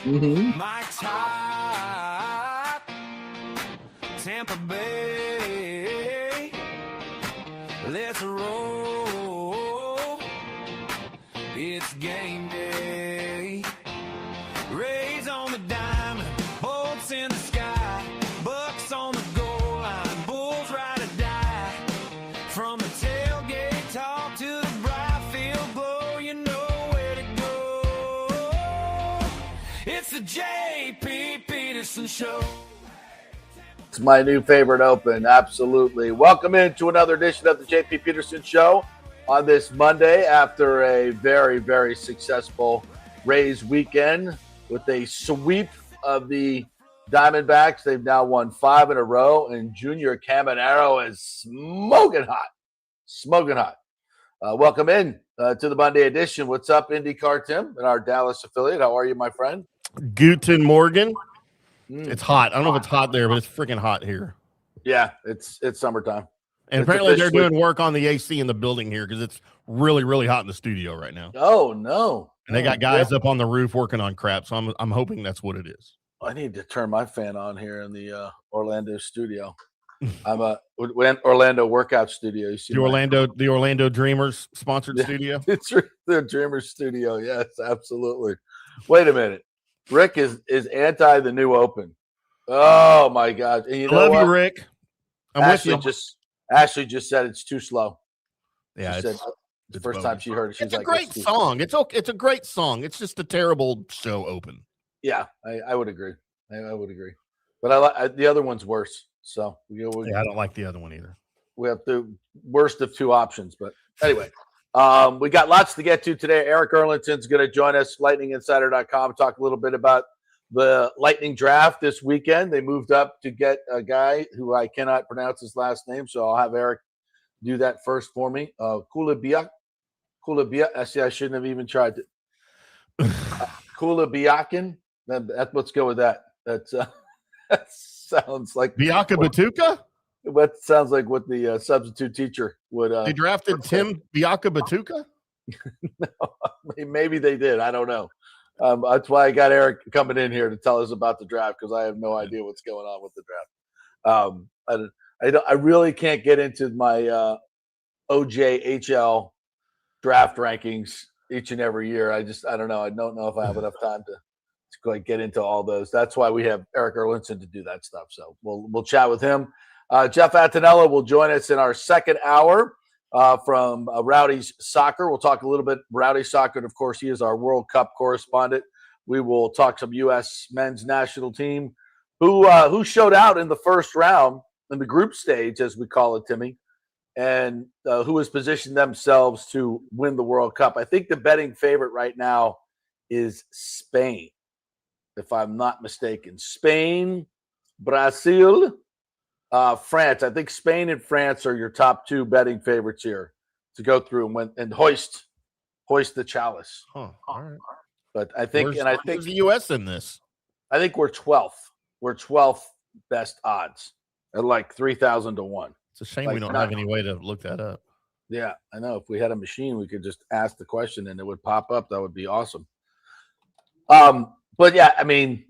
Mm-hmm. My top, Tampa Bay, let's roll. It's game day. Rays on the diamond, bolts in the sky, Bucks on the goal line, Bulls ride or die. From the tailgate talk to the bright field glow, you know where to go. It's the JP Peterson Show. It's my new favorite open, absolutely. Welcome into another edition of the JP Peterson Show on this Monday after a very, very successful Rays weekend with a sweep of the Diamondbacks. They've now won 5 in a row, and Junior Caminero is smoking hot. Smoking hot. Welcome in to the Monday edition. What's up, IndyCarTim, and our Dallas affiliate? How are you, my friend? Guten Morgen. It's hot. I don't know if it's hot there, but it's freaking hot here. Yeah, it's summertime. And apparently they're doing work on the AC in the building here because it's really, really hot in the studio right now. Oh, no. And they got guys up on the roof working on crap, so I'm hoping that's what it is. I need to turn my fan on here in the Orlando studio. I'm Orlando workout studio. You see the Orlando Dreamers sponsored studio? It's the Dreamers studio. Yes, absolutely. Wait a minute. Rick is anti the new open. Oh my God! And I love you, Rick. Ashley just said it's too slow. Yeah, she said the first time she heard it, she's it's a great song. It's okay. It's a great song. It's just a terrible show open. Yeah, I would agree. I would agree. But I like the other one's worse. So I don't like the other one either. We have the worst of two options. But anyway. We got lots to get to today. Erik Erlendsson's going to join us, lightninginsider.com, talk a little bit about the Lightning Draft this weekend. They moved up to get a guy who I cannot pronounce his last name, so I'll have Erik do that first for me. Kulabiak. I shouldn't have even tried to. Kulabiakin. Let's go with that. That sounds like Biaka Batuka? What sounds like what the substitute teacher would. They drafted Tim Biaka Batuka? No, maybe they did. I don't know. That's why I got Erik coming in here to tell us about the draft because I have no idea what's going on with the draft. I really can't get into my OJHL draft rankings each and every year. I don't know. I don't know if I have enough time to like get into all those. That's why we have Erik Erlendsson to do that stuff. So we'll chat with him. Jeff Attinella will join us in our second hour from Rowdy's Soccer. We'll talk a little bit Rowdy Soccer, and of course, he is our World Cup correspondent. We will talk some U.S. men's national team who showed out in the first round in the group stage, as we call it, Timmy, and who has positioned themselves to win the World Cup. I think the betting favorite right now is Spain, if I'm not mistaken. Spain, Brazil, France. I think Spain and France are your top two betting favorites here to go through and hoist the chalice. Huh. All right. But I think where's the U.S. in this? I think we're 12th. We're 12th best odds at like 3,000 to 1. It's a shame we don't have any way to look that up. Yeah, I know. If we had a machine, we could just ask the question and it would pop up. That would be awesome. But yeah, I mean,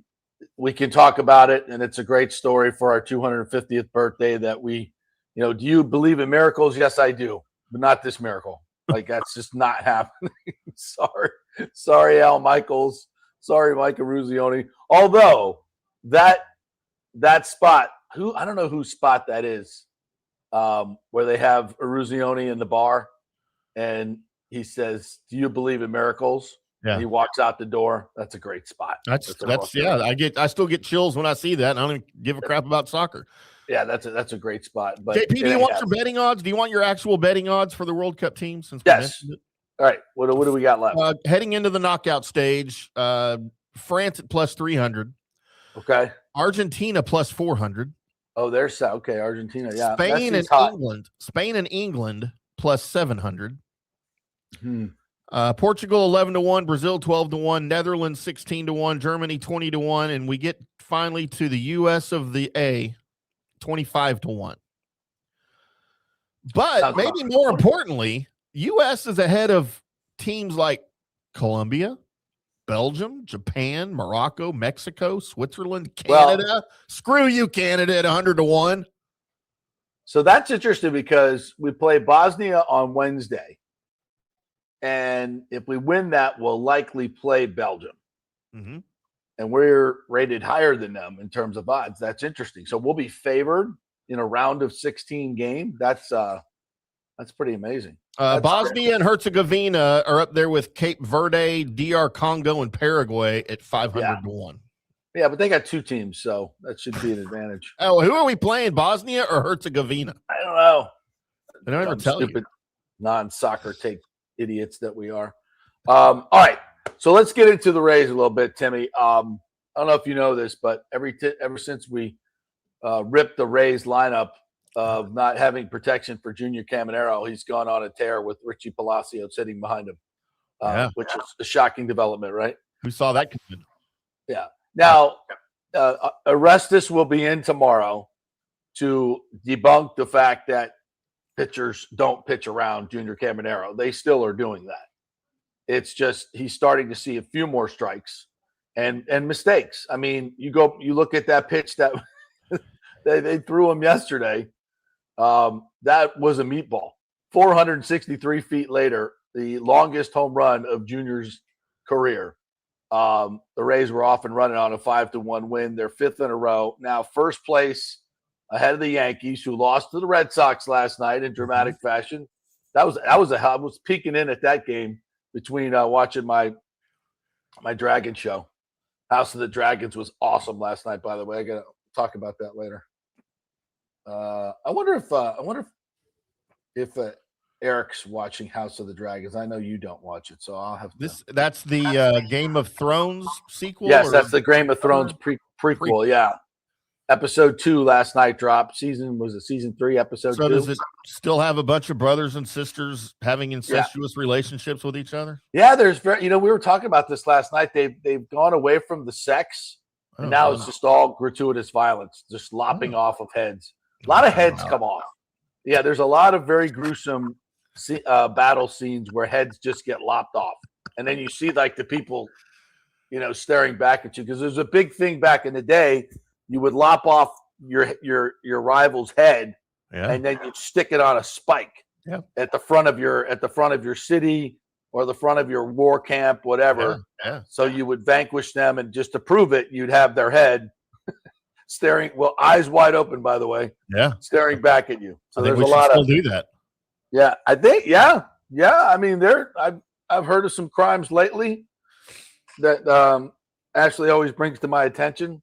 we can talk about it, and it's a great story for our 250th birthday that we, do you believe in miracles? Yes, I do, but not this miracle. Like, that's just not happening. Sorry, Al Michaels. Sorry, Micah Ruzioni. Although that spot, I don't know whose spot that is, where they have Ruzioni in the bar, and he says, "Do you believe in miracles?" Yeah. And he walks out the door. That's a great spot. That's yeah. I still get chills when I see that. And I don't even give a crap about soccer. Yeah, that's a great spot. But JP, do you want your betting odds? Do you want your actual betting odds for the World Cup team? Yes. All right. What do we got left? Heading into the knockout stage, France at plus 300. Okay. Argentina plus 400. Oh, there's okay. Argentina. Yeah. Spain and England plus 700. Portugal 11-1, Brazil 12-1, Netherlands 16-1, Germany 20-1, and we get finally to the U.S. of the A 25-1. But maybe more importantly, U.S. is ahead of teams like Colombia, Belgium, Japan, Morocco, Mexico, Switzerland, Canada. Well, screw you, Canada, at 100-1. So that's interesting because we play Bosnia on Wednesday. And if we win that, we'll likely play Belgium. Mm-hmm. And we're rated higher than them in terms of odds. That's interesting. So we'll be favored in a round of 16 game. That's pretty amazing. Bosnia and Herzegovina are up there with Cape Verde, DR Congo, and Paraguay at 500-1. Yeah, but they got two teams, so that should be an advantage. Oh, who are we playing, Bosnia or Herzegovina? I don't know. They don't ever tell stupid non-soccer take idiots that we are. All right, so let's get into the Rays a little bit, Timmy. I don't know if you know this, but ever since we ripped the Rays lineup of not having protection for Junior Caminero, he's gone on a tear with Richie Palacio sitting behind him, which is a shocking development, right? Who saw that coming? Yeah. Now, Arestis will be in tomorrow to debunk the fact that pitchers don't pitch around Junior Caminero. They still are doing that. It's just he's starting to see a few more strikes and mistakes. I mean, you look at that pitch that they threw him yesterday. That was a meatball. 463 feet later, the longest home run of Junior's career. The Rays were off and running on a 5-1 win. They're fifth in a row. Now first place ahead of the Yankees, who lost to the Red Sox last night in dramatic fashion. I was peeking in at that game between watching my Dragon show. House of the Dragons was awesome last night, by the way. I got to talk about that later. I wonder if Eric's watching House of the Dragons. I know you don't watch it, so I'll have this. That's the Game of Thrones sequel. Yes, that's the Game of Thrones prequel. Yeah, episode 2 last night dropped. Season 3, episode 2. So does it still have a bunch of brothers and sisters having incestuous relationships with each other? Yeah, there's we were talking about this last night. They've gone away from the sex, and now it's just all gratuitous violence, just lopping off of heads. A lot of heads come off. Yeah, there's a lot of very gruesome battle scenes where heads just get lopped off, and then you see like the people, staring back at you, because there's a big thing back in the day. You would lop off your rival's head, and then you'd stick it on a spike at the front of your city or the front of your war camp, whatever. So you would vanquish them, and just to prove it, you'd have their head staring, eyes wide open, by the way, staring back at you. So there's a lot of do that. Yeah, I think, yeah. I mean, I've heard of some crimes lately that Ashley always brings to my attention.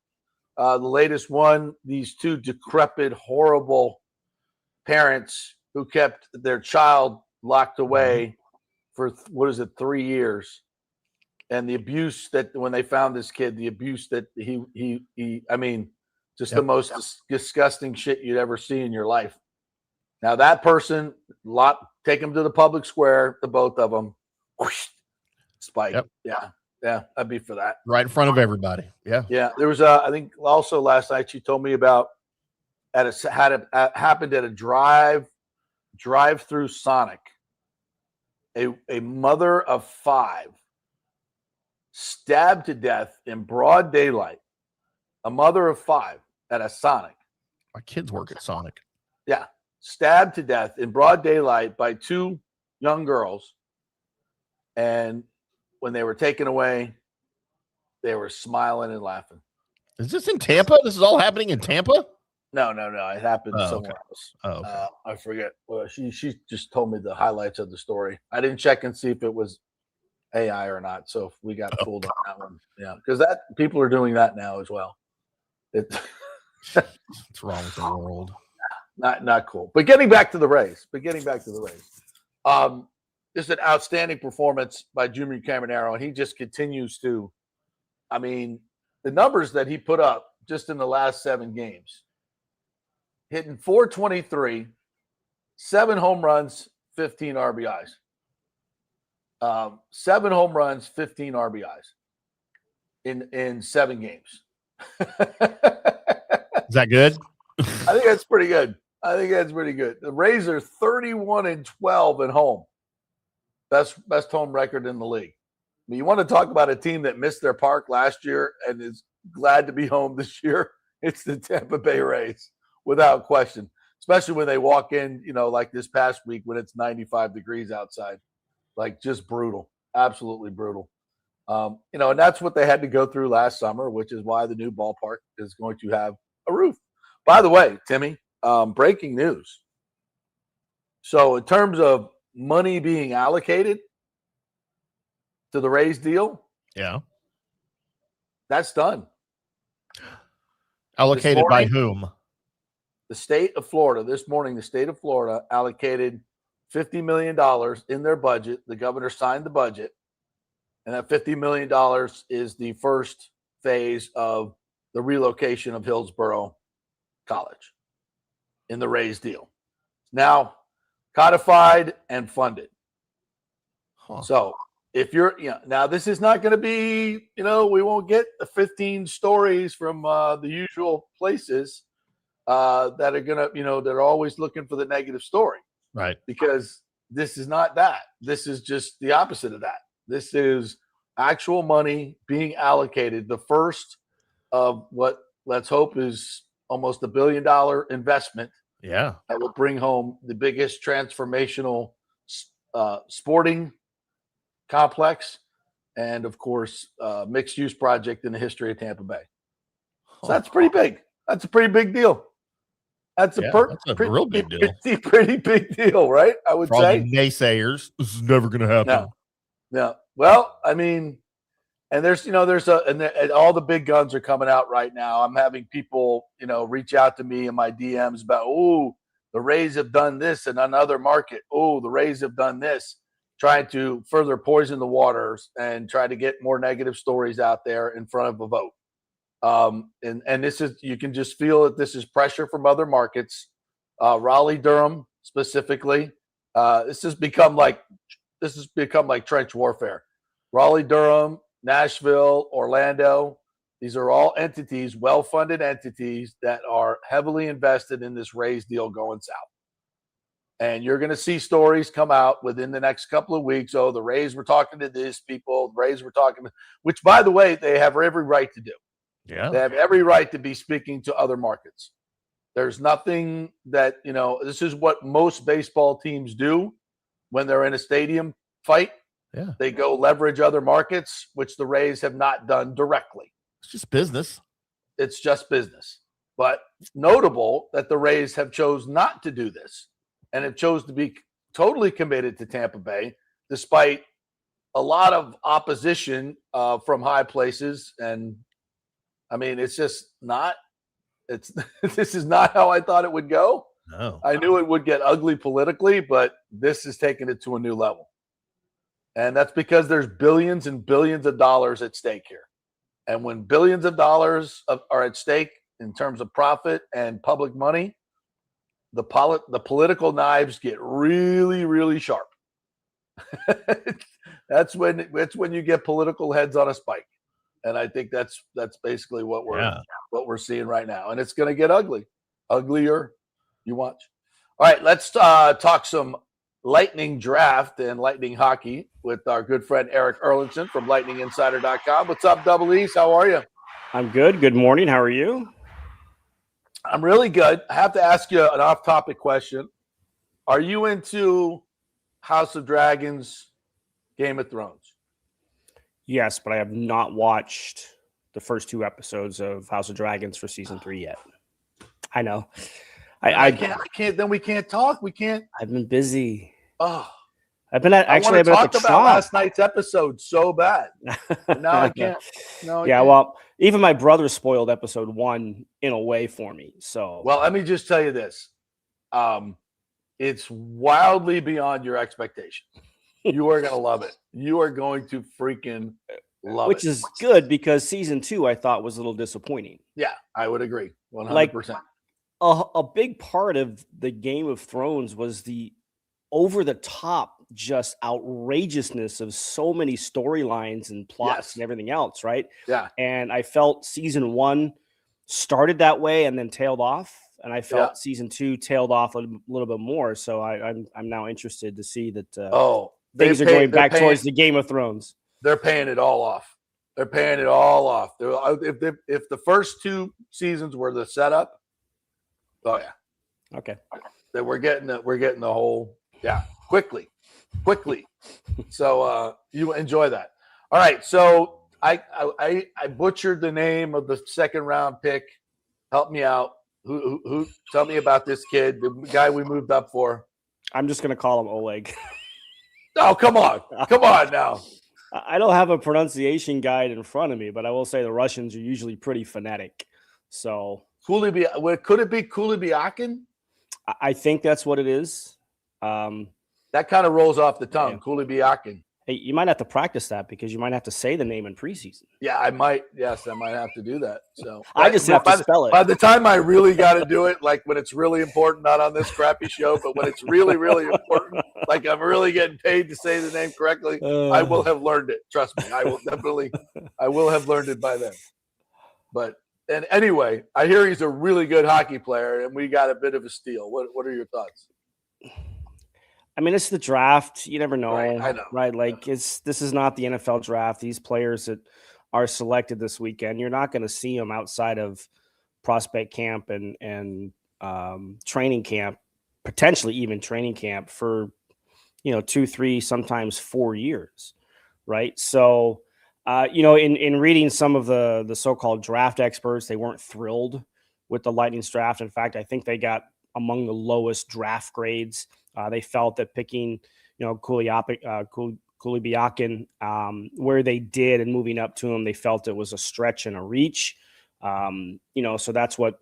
The latest one, these two decrepit, horrible parents who kept their child locked away for 3 years, and the abuse that when they found this kid, the abuse that he I mean, just the most disgusting shit you'd ever see in your life. Now that person, take them to the public square, the both of them, whoosh, spike. Yeah, I'd be for that. Right in front of everybody. Yeah. There was I think also last night she told me about happened at a drive-through Sonic. A mother of 5 stabbed to death in broad daylight. A mother of 5 at a Sonic. My kids work at Sonic. Yeah. Stabbed to death in broad daylight by 2 young girls. And when they were taken away, they were smiling and laughing. Is this in Tampa? This is all happening in Tampa? No. It happened somewhere else. Oh, okay. I forget. Well, she just told me the highlights of the story. I didn't check and see if it was AI or not. So if we got fooled on that one. Yeah, because people are doing that now as well. What's wrong with the world? Not cool. But getting back to the Rays. Just an outstanding performance by Junior Caminero, and he just continues to. I mean, the numbers that he put up just in the last 7 games, hitting .423, 7 home runs, 15 RBIs. 7 home runs, 15 RBIs in 7 games. Is that good? I think that's pretty good. The Rays are 31-12 at home. Best home record in the league. mean, you want to talk about a team that missed their park last year and is glad to be home this year? It's the Tampa Bay Rays, without question, especially when they walk in, like this past week when it's 95 degrees outside, like just brutal, absolutely brutal. And that's what they had to go through last summer, which is why the new ballpark is going to have a roof. By the way, Timmy, breaking news. So in terms of money being allocated to the Rays deal, yeah, that's done. Allocated by whom? The state of Florida. This morning, the state of Florida allocated $50 million in their budget. The governor signed the budget. And that $50 million is the first phase of the relocation of Hillsborough College in the Rays deal. Now codified and funded. Huh. So if you're, now this is not going to be, we won't get the 15 stories from the usual places that are going to, that are always looking for the negative story. Right. Because this is not that. This is just the opposite of that. This is actual money being allocated, the first of what let's hope is almost $1 billion investment. Yeah. That will bring home the biggest transformational sporting complex and, of course, mixed-use project in the history of Tampa Bay. So that's pretty big. That's a pretty big deal. That's a real big deal. Pretty big deal, right? I would For say. All the naysayers, this is never going to happen. No. Well, I mean, and and all the big guns are coming out right now. I'm having people, reach out to me in my DMs about, the Rays have done this in another market. The Rays have done this, trying to further poison the waters and try to get more negative stories out there in front of a vote. And this is, you can just feel that this is pressure from other markets, Raleigh, Durham specifically. This has become like trench warfare. Raleigh, Durham, Nashville, Orlando. These are all entities, well-funded entities that are heavily invested in this Rays deal going south. And you're going to see stories come out within the next couple of weeks. Oh, the Rays were talking to these people. The Rays were talking to, which, by the way, they have every right to do. Yeah. They have every right to be speaking to other markets. There's nothing that, this is what most baseball teams do when they're in a stadium fight. Yeah. They go leverage other markets, which the Rays have not done directly. It's just business. It's just business. But notable that the Rays have chose not to do this and have chose to be totally committed to Tampa Bay, despite a lot of opposition from high places. And I mean, it's just not, this is not how I thought it would go. No. I knew it would get ugly politically, but this is taking it to a new level. And that's because there's billions and billions of dollars at stake here. And when billions of dollars are at stake in terms of profit and public money, the political knives get really, really sharp. That's when you get political heads on a spike. And I think that's basically what we're seeing right now. And it's going to get uglier. You watch. All right, let's talk some Lightning Draft and Lightning Hockey with our good friend Erik Erlendsson from LightningInsider.com. What's up, Double E's? How are you? I'm good. Good morning. How are you? I'm really good. I have to ask you an off-topic question. Are you into House of Dragons, Game of Thrones? Yes, but I have not watched the first 2 episodes of House of Dragons for season 3 yet. I know. I can't. Then we can't talk. We can't. I've been busy. Oh, I've been at I talked about last night's episode so bad. Now I can't. No. Yeah. Well, even my brother spoiled episode 1 in a way for me. So. Well, let me just tell you this. It's wildly beyond your expectations. You are going to love it. You are going to freaking love it. Which is good because season 2 I thought was a little disappointing. Yeah, I would agree. 100%. A big part of the Game of Thrones was the over-the-top just outrageousness of so many storylines and plots and everything else, right? Yeah. And I felt season 1 started that way and then tailed off. And I felt season 2 tailed off a little bit more. So I'm now interested to see that things are going back towards the Game of Thrones. they're paying it all off. They're paying it all off. If the first 2 seasons were the setup, oh yeah, okay, then we're getting the whole quickly. So you enjoy that. All right, so I butchered the name of the second round pick. Help me out. Who? Tell me about this kid, the guy we moved up for. I'm just gonna call him Oleg. Oh, come on now. I don't have a pronunciation guide in front of me, but I will say the Russians are usually pretty phonetic. So Could it be Kulibiakin? I think that's what it is. That kind of rolls off the tongue, yeah. Kulibiakin. Hey, you might have to practice that because you might have to say the name in preseason. Yeah, I might. Yes, I might have to do that. So I just have to spell it. By the time I really got to do it, like when it's really important, not on this crappy show, but when it's really, really important, like I'm really getting paid to say the name correctly, I will have learned it. Trust me, I will have learned it by then. But and anyway, I hear he's a really good hockey player, and we got a bit of a steal. What are your thoughts? I mean, it's the draft. You never know, right? I know, right? Like this is not the NFL draft. These players that are selected this weekend, you're not going to see them outside of prospect camp and training camp, potentially even training camp for 2, 3, sometimes 4 years, right? So, in reading some of the so-called draft experts, they weren't thrilled with the Lightning's draft. In fact, I think they got among the lowest draft grades. They felt that picking, Kulibiakin where they did and moving up to him, they felt it was a stretch and a reach. So that's what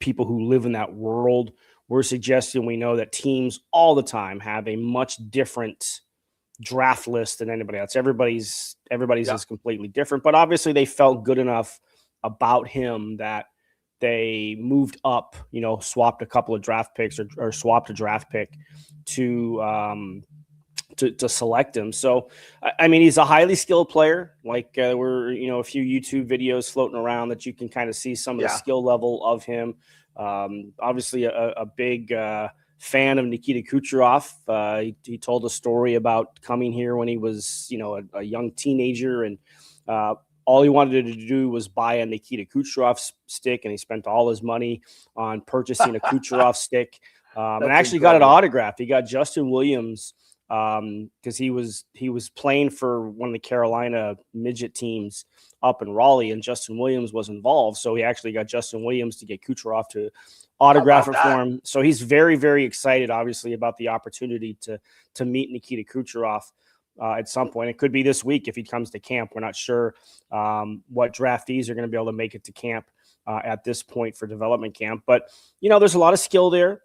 people who live in that world were suggesting. We know that teams all the time have a much different draft list than anybody else. Everybody's is completely different, but obviously they felt good enough about him that they moved up, swapped a couple of draft picks or swapped a draft pick to select him. So, I mean, he's a highly skilled player. Like we're, a few YouTube videos floating around that you can kind of see some of the skill level of him. Obviously a big fan of Nikita Kucherov. He told a story about coming here when he was, a young teenager, and all he wanted to do was buy a Nikita Kucherov stick, and he spent all his money on purchasing a Kucherov stick. And actually got it autographed. He got Justin Williams because he was playing for one of the Carolina midget teams up in Raleigh, and Justin Williams was involved. So he actually got Justin Williams to get Kucherov to autograph it for him. So he's very, very excited, obviously, about the opportunity to meet Nikita Kucherov at some point. It could be this week if he comes to camp. We're not sure what draftees are going to be able to make it to camp at this point for development camp. But, there's a lot of skill there.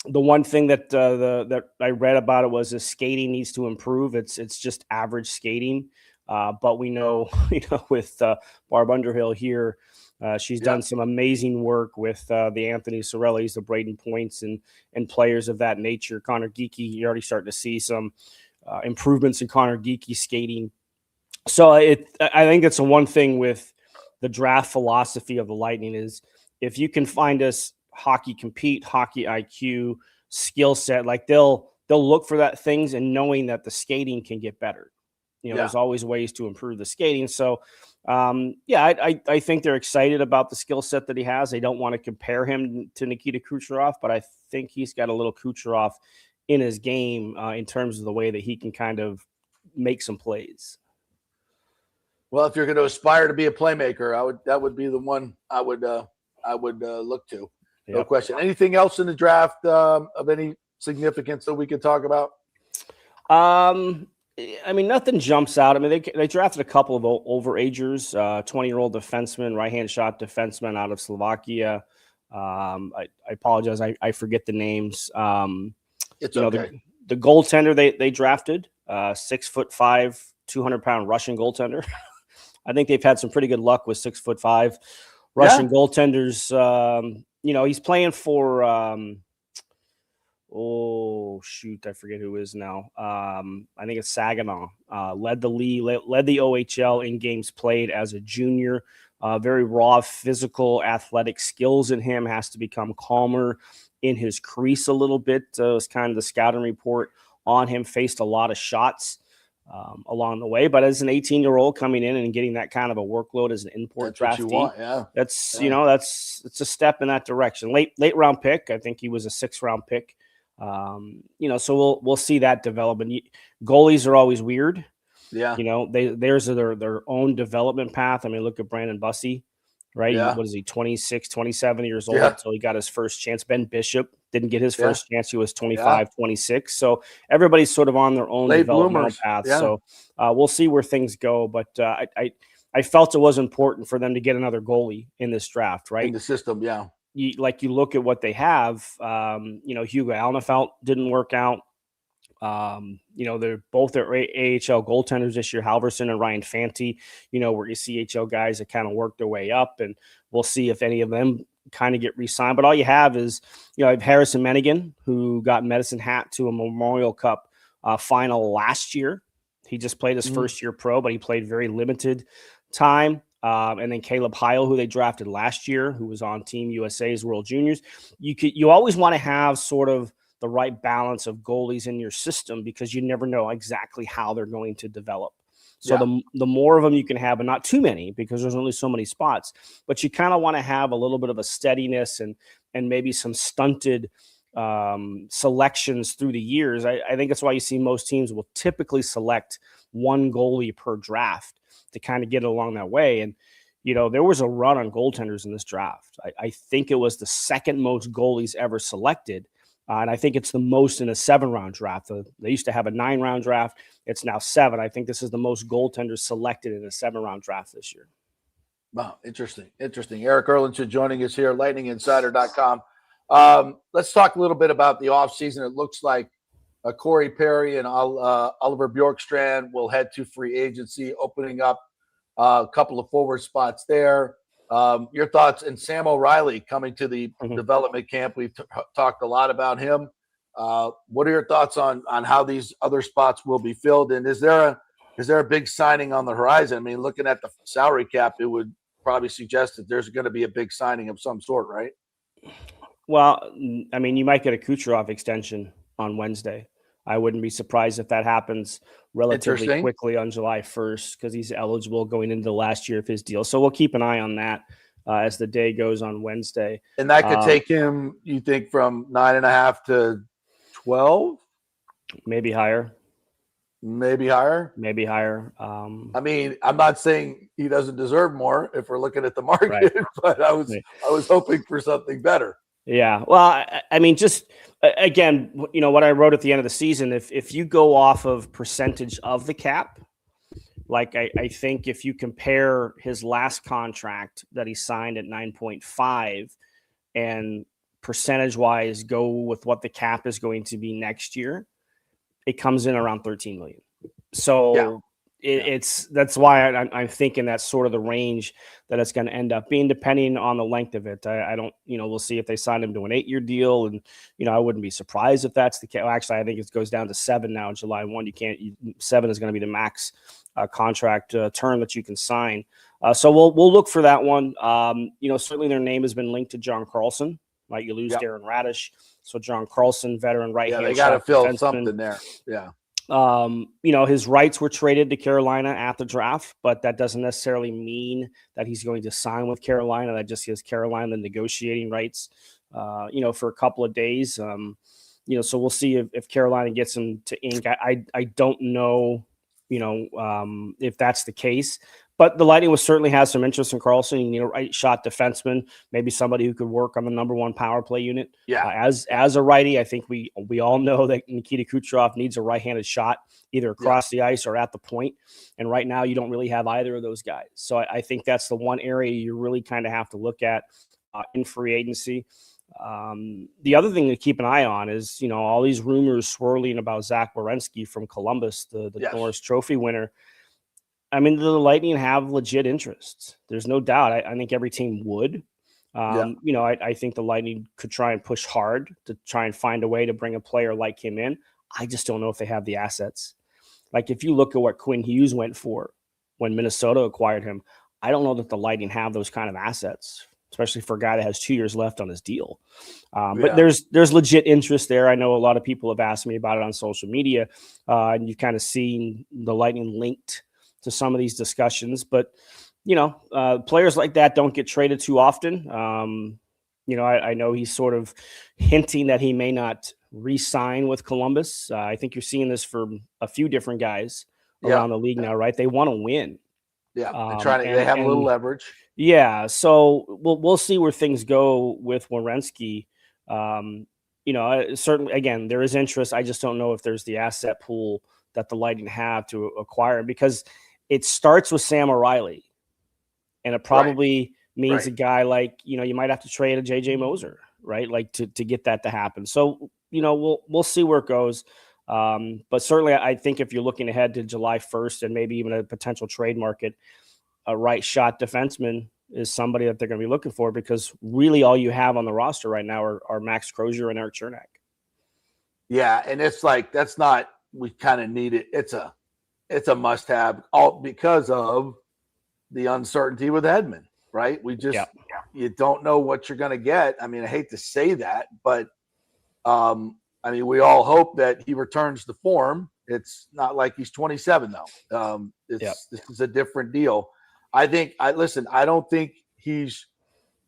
The one thing that that I read about it was his skating needs to improve. It's just average skating. But we know, with Barb Underhill here, she's done some amazing work with the Anthony Sorellis, the Braden Points, and players of that nature. Connor Geekie, you're already starting to see some improvements in Connor Geekie skating. So I think that's the one thing with the draft philosophy of the Lightning is if you can find us hockey compete, hockey IQ, skill set, like they'll look for that things, and knowing that the skating can get better. There's always ways to improve the skating. So, I think they're excited about the skill set that he has. They don't want to compare him to Nikita Kucherov, but I think he's got a little Kucherov in his game in terms of the way that he can kind of make some plays. Well, if you're going to aspire to be a playmaker, that would be the one I would look to. No question. Anything else in the draft of any significance that we could talk about? I mean, nothing jumps out. I mean, they drafted a couple of overagers, 20-year-old defenseman, right-hand shot defenseman out of Slovakia. I apologize. I forget the names. It's okay. The goaltender they drafted, 6'5", 200-pound Russian goaltender. I think they've had some pretty good luck with 6'5" Russian goaltenders. He's playing for I forget who is now. I think it's Saginaw. Led the OHL in games played as a junior. Very raw, physical, athletic skills in him. Has to become calmer in his crease a little bit. It was kind of the scouting report on him. Faced a lot of shots. along the way. But as an 18-year-old coming in and getting that kind of a workload as an import draftee, that's it's a step in that direction. Late round pick. I think he was a 6th round pick. So we'll see that development. Goalies are always weird. Yeah. There's their own development path. I mean, look at Brandon Bussey, right? Yeah. What is he, 26, 27 years old? So he got his first chance. Ben Bishop didn't get his first chance. He was 25, 26. So everybody's sort of on their own developmental path. Yeah. So we'll see where things go. But I felt it was important for them to get another goalie in this draft, right? In the system, yeah. You look at what they have, Hugo Alnefelt didn't work out. They're both their AHL goaltenders this year, Halverson and Ryan Fanti, where you see AHL guys that kind of work their way up, and we'll see if any of them kind of get re-signed. But all you have is, I have Harrison Menigan, who got Medicine Hat to a Memorial Cup final last year. He just played his first year pro, but he played very limited time. And then Caleb Heil, who they drafted last year, who was on Team USA's World Juniors. You always want to have sort of the right balance of goalies in your system, because you never know exactly how they're going to develop. So the more of them you can have, and not too many, because there's only so many spots, but you kind of want to have a little bit of a steadiness and maybe some stunted selections through the years. I think that's why you see most teams will typically select one goalie per draft to kind of get it along that way. And, there was a run on goaltenders in this draft. I think it was the second most goalies ever selected. And I think it's the most in a 7-round draft. They used to have a 9-round draft. It's now 7. I think this is the most goaltenders selected in a 7-round draft this year. Wow, interesting. Erik Erlendsson joining us here, lightninginsider.com. Let's talk a little bit about the offseason. It looks like Corey Perry and Oliver Bjorkstrand will head to free agency, opening up a couple of forward spots there. Your thoughts, and Sam O'Reilly coming to the development camp. We've talked a lot about him. What are your thoughts on how these other spots will be filled? And is there a big signing on the horizon? I mean, looking at the salary cap, it would probably suggest that there's going to be a big signing of some sort, right? Well, I mean, you might get a Kucherov extension on Wednesday. I wouldn't be surprised if that happens relatively quickly on July 1st, because he's eligible going into the last year of his deal. So we'll keep an eye on that as the day goes on Wednesday. And that could take him, you think, from 9.5 to 12? Maybe higher. Maybe higher. I mean, I'm not saying he doesn't deserve more if we're looking at the market, but I was hoping for something better. Yeah. Well, I mean, just again, what I wrote at the end of the season, if you go off of percentage of the cap, like I think if you compare his last contract that he signed at 9.5 and percentage wise go with what the cap is going to be next year, it comes in around 13 million. So that's why I'm thinking that's sort of the range that it's going to end up being, depending on the length of it. I don't, we'll see if they sign him to an 8-year deal, and I wouldn't be surprised if that's the case. Actually, I think it goes down to 7 now, July 1. 7 is going to be the max contract term that you can sign. So we'll look for that one. Certainly their name has been linked to John Carlson. Right, you lose Darren Radish, so John Carlson, veteran right hand. They got to fill something there. Yeah. His rights were traded to Carolina at the draft, but that doesn't necessarily mean that he's going to sign with Carolina. That just gives Carolina the negotiating rights, for a couple of days. So we'll see if Carolina gets him to ink. I don't know, if that's the case. But the Lightning will certainly have some interest in Carlson, right shot defenseman, maybe somebody who could work on the number 1 power play unit. Yeah. As a righty, I think we all know that Nikita Kucherov needs a right-handed shot either across the ice or at the point. And right now you don't really have either of those guys. So I think that's the one area you really kind of have to look at in free agency. The other thing to keep an eye on is, all these rumors swirling about Zach Werenski from Columbus, the Norris Trophy winner. I mean, the Lightning have legit interests. There's no doubt. I think every team would. I think the Lightning could try and push hard to try and find a way to bring a player like him in. I just don't know if they have the assets. Like, if you look at what Quinn Hughes went for when Minnesota acquired him, I don't know that the Lightning have those kind of assets especially for a guy that has 2 years left on his deal. But there's legit interest there. I know a lot of people have asked me about it on social media, and you've kind of seen the Lightning linked to some of these discussions. But, players like that don't get traded too often. I know he's sort of hinting that he may not re-sign with Columbus. I think you're seeing this for a few different guys around the league now, right? They want to win. Yeah, they have a little leverage. Yeah, so we'll see where things go with Werenski. Certainly, again, there is interest. I just don't know if there's the asset pool that the Lightning have to acquire, because it starts with Sam O'Reilly, and it probably means a guy like, you might have to trade a JJ Moser, right? Like to get that to happen. So, we'll see where it goes. But certainly I think if you're looking ahead to July 1st and maybe even a potential trade market, a right shot defenseman is somebody that they're going to be looking for, because really all you have on the roster right now are Max Crozier and Erik Chernak. Yeah. And it's like, we kind of need it. It's a must have, all because of the uncertainty with Hedman, right? We just, you don't know what you're going to get. I mean, I hate to say that, but we all hope that he returns to form. It's not like he's 27 though. This is a different deal. I don't think he's,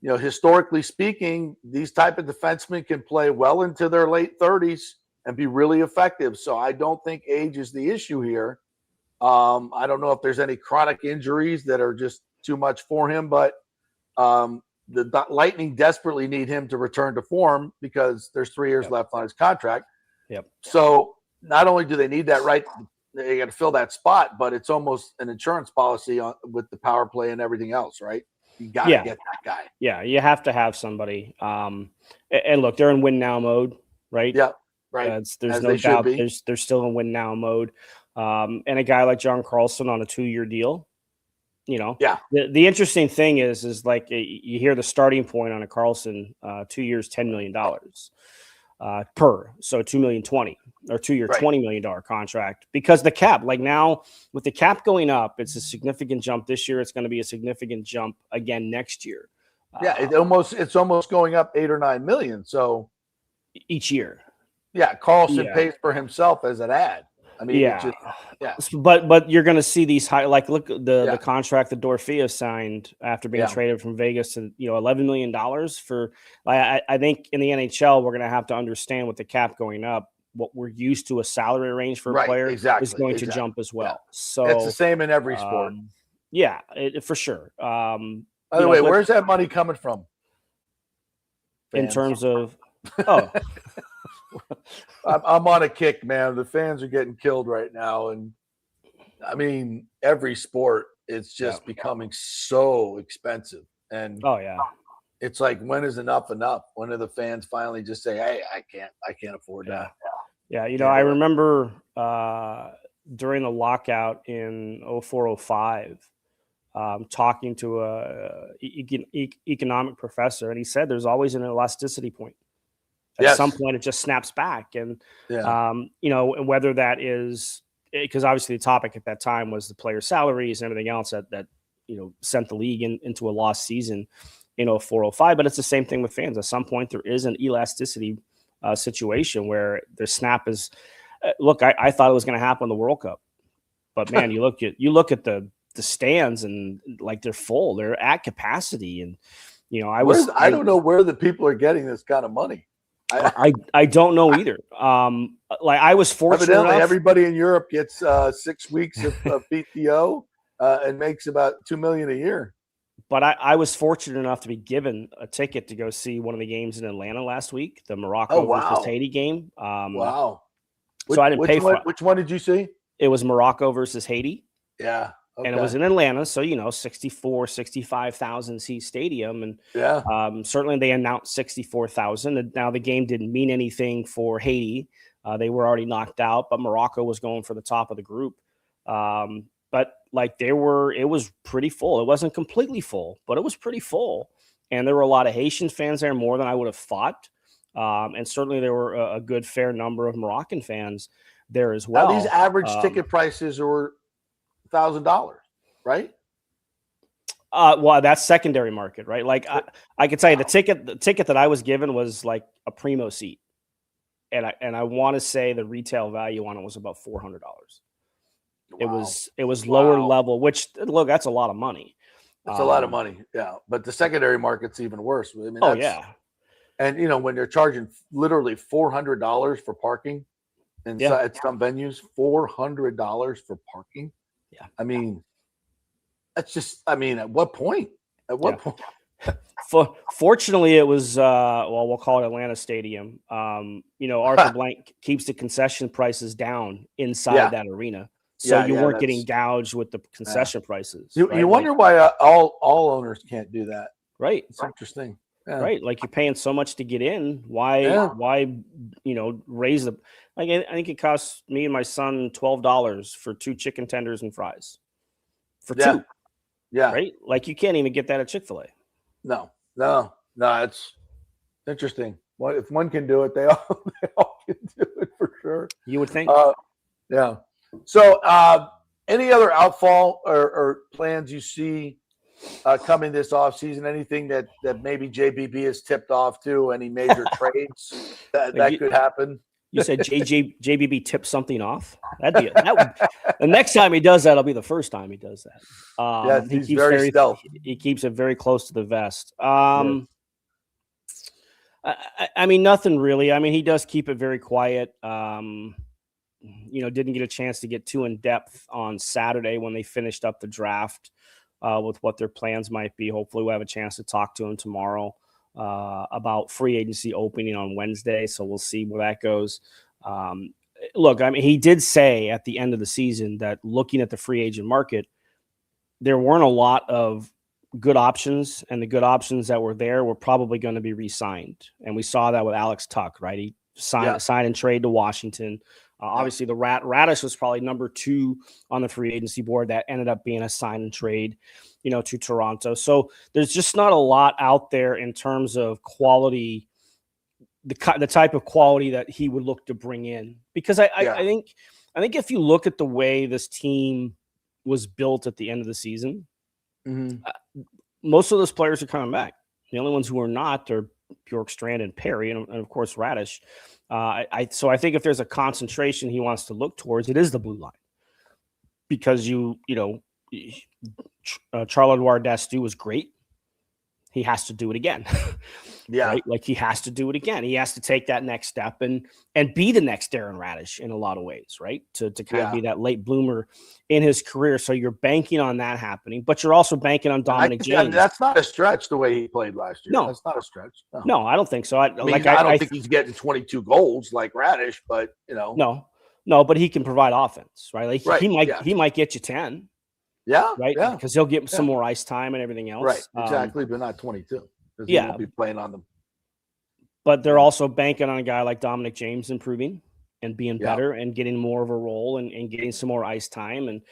historically speaking, these type of defensemen can play well into their late 30s and be really effective. So I don't think age is the issue here. I don't know if there's any chronic injuries that are just too much for him, but the Lightning desperately need him to return to form because there's 3 years left on his contract. Yep. So not only do they need that they got to fill that spot, but it's almost an insurance policy with the power play and everything else, right? You got to get that guy. Yeah, you have to have somebody. And look, they're in win now mode, right? Yeah, right. There's no doubt they're still in win now mode. And a guy like John Carlson on a 2-year deal. The interesting thing is like you hear the starting point on a Carlson, 2 years, $10 million per, so $2 million 20 or 2 year $20 million contract, because the cap, like now with the cap going up, it's a significant jump this year. It's going to be a significant jump again next year. It's almost going up 8 or 9 million. So each year. Yeah, Carlson pays for himself as an ad. I mean, but you're going to see these high, like look the contract that Dorfia signed after being traded from Vegas to $11 million for. I think in the NHL we're going to have to understand with the cap going up, what we're used to a salary range for a player is going to jump as well. Yeah. So it's the same in every sport. For sure. By the way, where's that money coming from? In terms of I'm on a kick, man. The fans are getting killed right now. And I mean, every sport, it's just becoming so expensive. And it's like, when is enough enough? When do the fans finally just say, hey, I can't afford that? Yeah. I remember during the lockout in 04-05, talking to a economic professor, and he said there's always an elasticity point. At some point, it just snaps back. And, whether that is because obviously the topic at that time was the player salaries and everything else that sent the league into a lost season in 04-05. But it's the same thing with fans. At some point, there is an elasticity situation where their snap is look, I thought it was going to happen in the World Cup. But, man, you look at the stands and, like, they're full. They're at capacity. And, I don't know where the people are getting this kind of money. I don't know either. Like, I was fortunate enough. Everybody in Europe gets 6 weeks of PTO and makes about $2 million a year. But I was fortunate enough to be given a ticket to go see one of the games in Atlanta last week, the Morocco versus Haiti game. Wow. So I didn't pay for it. Which one did you see? It was Morocco versus Haiti. Yeah. Okay. And it was in Atlanta, so 65,000 seat stadium, and certainly they announced 64,000. And now the game didn't mean anything for Haiti; they were already knocked out. But Morocco was going for the top of the group. But like it was pretty full. It wasn't completely full, but it was pretty full, and there were a lot of Haitian fans there, more than I would have thought. And certainly there were a good fair number of Moroccan fans there as well. Now, these average ticket prices are $1,000, right? Well, that's secondary market, right? Like I could tell you the ticket that I was given was like a primo seat. And I want to say the retail value on it was about $400. Wow. It was lower level, which look, that's a lot of money. It's a lot of money. Yeah. But the secondary market's even worse. I mean, and when you're charging literally $400 for parking at some venues, $400 for parking. Yeah. I mean, that's just, at what point? Point? Fortunately, it was, we'll call it Atlanta Stadium. Arthur Blank keeps the concession prices down inside that arena. So you weren't getting gouged with the concession prices. You wonder why all owners can't do that. Right. It's interesting. Yeah. Right. Like you're paying so much to get in. Why, raise the, like, I think it costs me and my son $12 for 2 chicken tenders and fries for 2. Yeah. Right. Like you can't even get that at Chick-fil-A. No, it's interesting. Well, if one can do it, they all can do it for sure. You would think. Yeah. So any other outfall or plans you see coming this offseason? Anything that maybe JBB has tipped off to? Any major trades that could happen? You said JBB tipped something off? The next time he does that, it'll be the first time he does that. He's very stealth. He keeps it very close to the vest. I mean, nothing really. I mean, he does keep it very quiet. Didn't get a chance to get too in depth on Saturday when they finished up the draft with what their plans might be. Hopefully we'll have a chance to talk to him tomorrow about free agency opening on Wednesday. So we'll see where that goes. Look, I mean, he did say at the end of the season that looking at the free agent market, there weren't a lot of good options, and the good options that were there were probably going to be re-signed. And we saw that with Alex Tuck, right? He signed and trade to Washington. Obviously, the Radish was probably number 2 on the free agency board. That ended up being a sign and trade, to Toronto. So there's just not a lot out there in terms of quality, the type of quality that he would look to bring in. Because I think if you look at the way this team was built at the end of the season, most of those players are coming back. The only ones who are not are Bjorkstrand and Perry, and of course Radish. So I think if there's a concentration he wants to look towards, it is the blue line, because Charles-Edouard Dastou was great. He has to do it again. Right? Like he has to do it again. He has to take that next step and be the next Darren Radish in a lot of ways, right? To kind of be that late bloomer in his career. So you're banking on that happening, but you're also banking on Dominic James. That's not a stretch the way he played last year. No, that's not a stretch. No, I don't think so. I don't think he's getting 22 goals like Radish, but No, but he can provide offense, right? Like he might get you 10. Yeah. Right. Yeah. Because he'll get some more ice time and everything else. Right. Exactly. But not 22. He won't be playing on them. But they're also banking on a guy like Dominic James improving and being better and getting more of a role and getting some more ice time. And,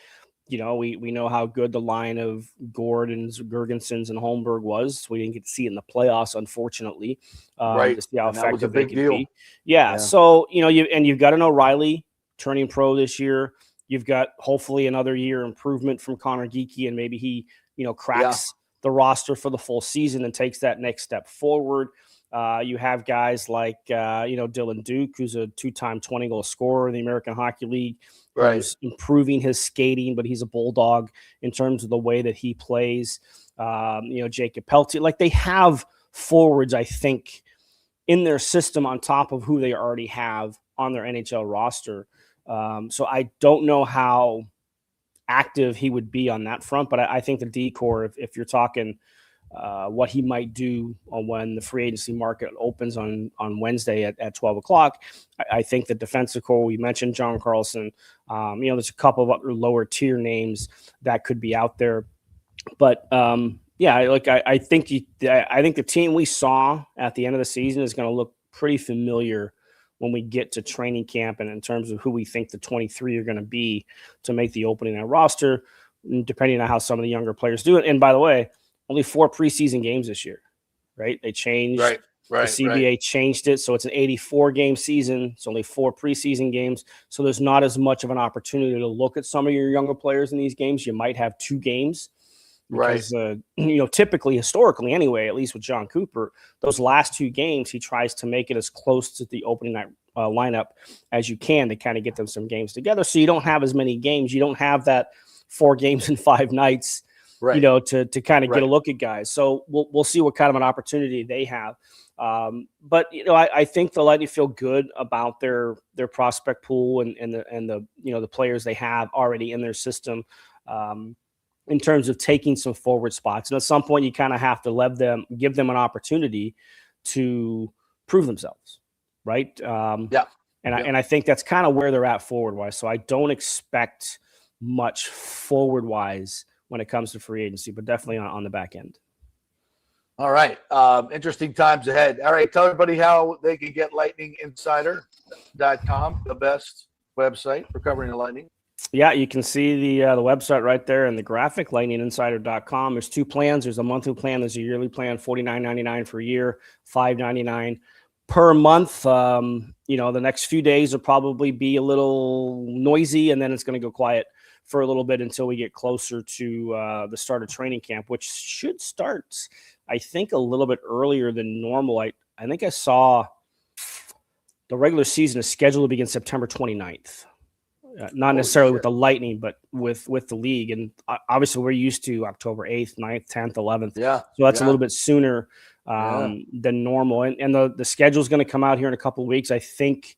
we know how good the line of Gordons, Gergensons, and Holmberg was. We didn't get to see it in the playoffs, unfortunately. Right. To see how effective that was a big deal. Be. Yeah. So, you've got an O'Reilly turning pro this year. You've got hopefully another year improvement from Connor Geekie, and maybe he, cracks the roster for the full season and takes that next step forward. You have guys like, Dylan Duke, who's a 2-time 20-goal scorer in the American Hockey League, who's improving his skating, but he's a bulldog in terms of the way that he plays. Jacob Peltier. Like, they have forwards, I think, in their system on top of who they already have on their NHL roster. So I don't know how active he would be on that front, but I think the D-core, if you're talking what he might do when the free agency market opens on Wednesday at 12 o'clock, I think the defensive core, we mentioned John Carlson, there's a couple of other lower tier names that could be out there, but I think the team we saw at the end of the season is going to look pretty familiar when we get to training camp, and in terms of who we think the 23 are going to be to make the opening at roster, depending on how some of the younger players do it. And by the way, only 4 preseason games this year, right? They changed. Right. The CBA changed it, so it's an 84-game season. It's only 4 preseason games, so there's not as much of an opportunity to look at some of your younger players in these games. You might have 2 games Because, typically, historically anyway, at least with John Cooper, those last 2 games, he tries to make it as close to the opening night lineup as you can to kind of get them some games together. So you don't have as many games. You don't have that 4 games in 5 nights, to kind of get a look at guys. So we'll see what kind of an opportunity they have. But I think the Lightning feel good about their prospect pool and the players they have already in their system. In terms of taking some forward spots. And at some point, you kind of have to give them an opportunity to prove themselves, right? And I think that's kind of where they're at forward-wise. So I don't expect much forward-wise when it comes to free agency, but definitely on the back end. All right. Interesting times ahead. All right. Tell everybody how they can get lightninginsider.com, the best website for covering the Lightning. Yeah, you can see the website right there in the graphic, lightninginsider.com. There's 2 plans. There's a monthly plan. There's a yearly plan, $49.99 for a year, $5.99 per month. The next few days will probably be a little noisy, and then it's going to go quiet for a little bit until we get closer to the start of training camp, which should start, I think, a little bit earlier than normal. I think I saw the regular season is scheduled to begin September 29th. Not necessarily with the Lightning, but with the league. And obviously we're used to October 8th, 9th, 10th, 11th. Yeah. So that's a little bit sooner than normal. And the schedule is going to come out here in a couple of weeks. I think